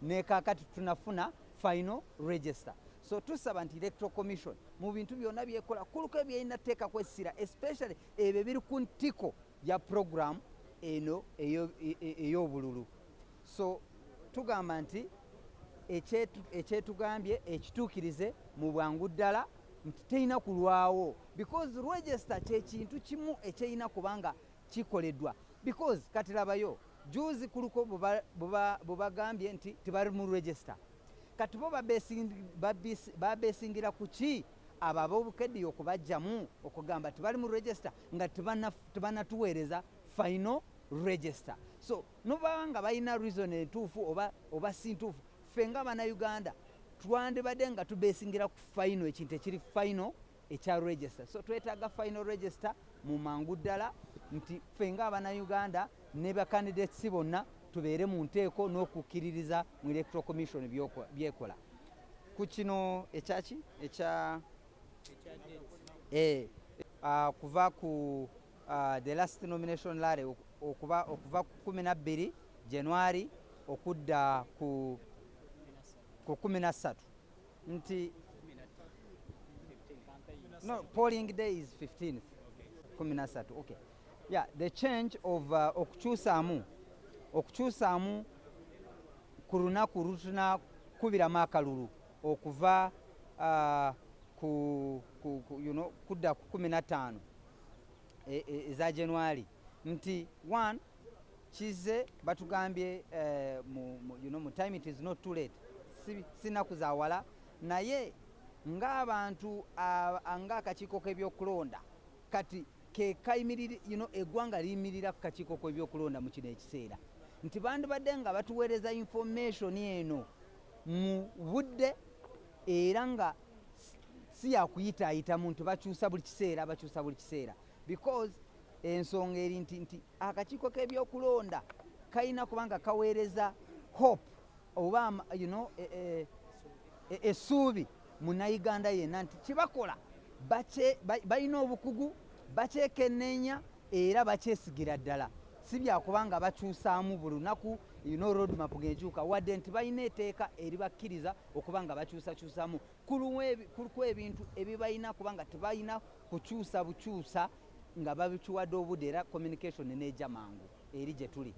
ne kaakati tunafuna final register. So tusaba nti Electoral Commission mu bintu byonna byekola kuluko ebyalina teeka kwessira, especially ebyo biri ku ntiko ya program eno ey'obululu. So tugamba nti ekyetugambye ekituukirize mu bwangu ddala nti terina kulwawo, because register kyekintu kimu ekyerina kubanga kikoleddwa, because kati labayo juzi kuluko bubagambye nti tibali mu register, kati bo babeesingira ku ki abo ab'obukedde okubajjamu okugamba tibali mu register nga tibanatuweereza final register. So nobanga balina reason entuufu oba si ntuufu, ffe nga bannayuganda twandibadde nga tubeesingira ku final, ekintu ekiri final ekya register. So twetaaga final register mu mangu ddala, nti ffe nga bannayuganda ne bakandidates bonna tubeere mu nteeko n'okukkiririza mu Electoral Commission byekola ku kino ekyaki kuva ku the last nomination rally okuva ku 12 January okudda ku 13 nti no, polling day is 15th. 13, okay. Yeah, the change of okukyusaamu ku lunaku lutuna kubiramu akalulu okuva kudda ku 15 eza January nti one kize batugambye mu time it is not too late, sinaku zawala, naye ng'abantu ng'akakiiko k'ebyokulonda kati kekayimirira eggwanga liyimirira ku kakiiko k'ebyokulonda mu kino ekiseera, nti bandibadde nga batuweereza information eno mu budde era nga si yakuyitaayita muntu bakyusa buli kiseera, because ensonga eri nti akakiiko k'ebyokulonda kalina kubanga kaweereza hope oba essuubi munnayuganda yenna nti kibakola balina obukugu, bakyekenneenya era bakyesigira ddala, si byakubanga bakyusaamu buli lunaku roadmap ng'ekyuka, wadde nti balina eteeka eribakkiriza okuba nga bakyusakyusaamu ku ebintu ebibalina kubanga tebalina kukyusa bukyusa nga babikiwadde obudde, era communication n'ejja mangu eri gye tuli.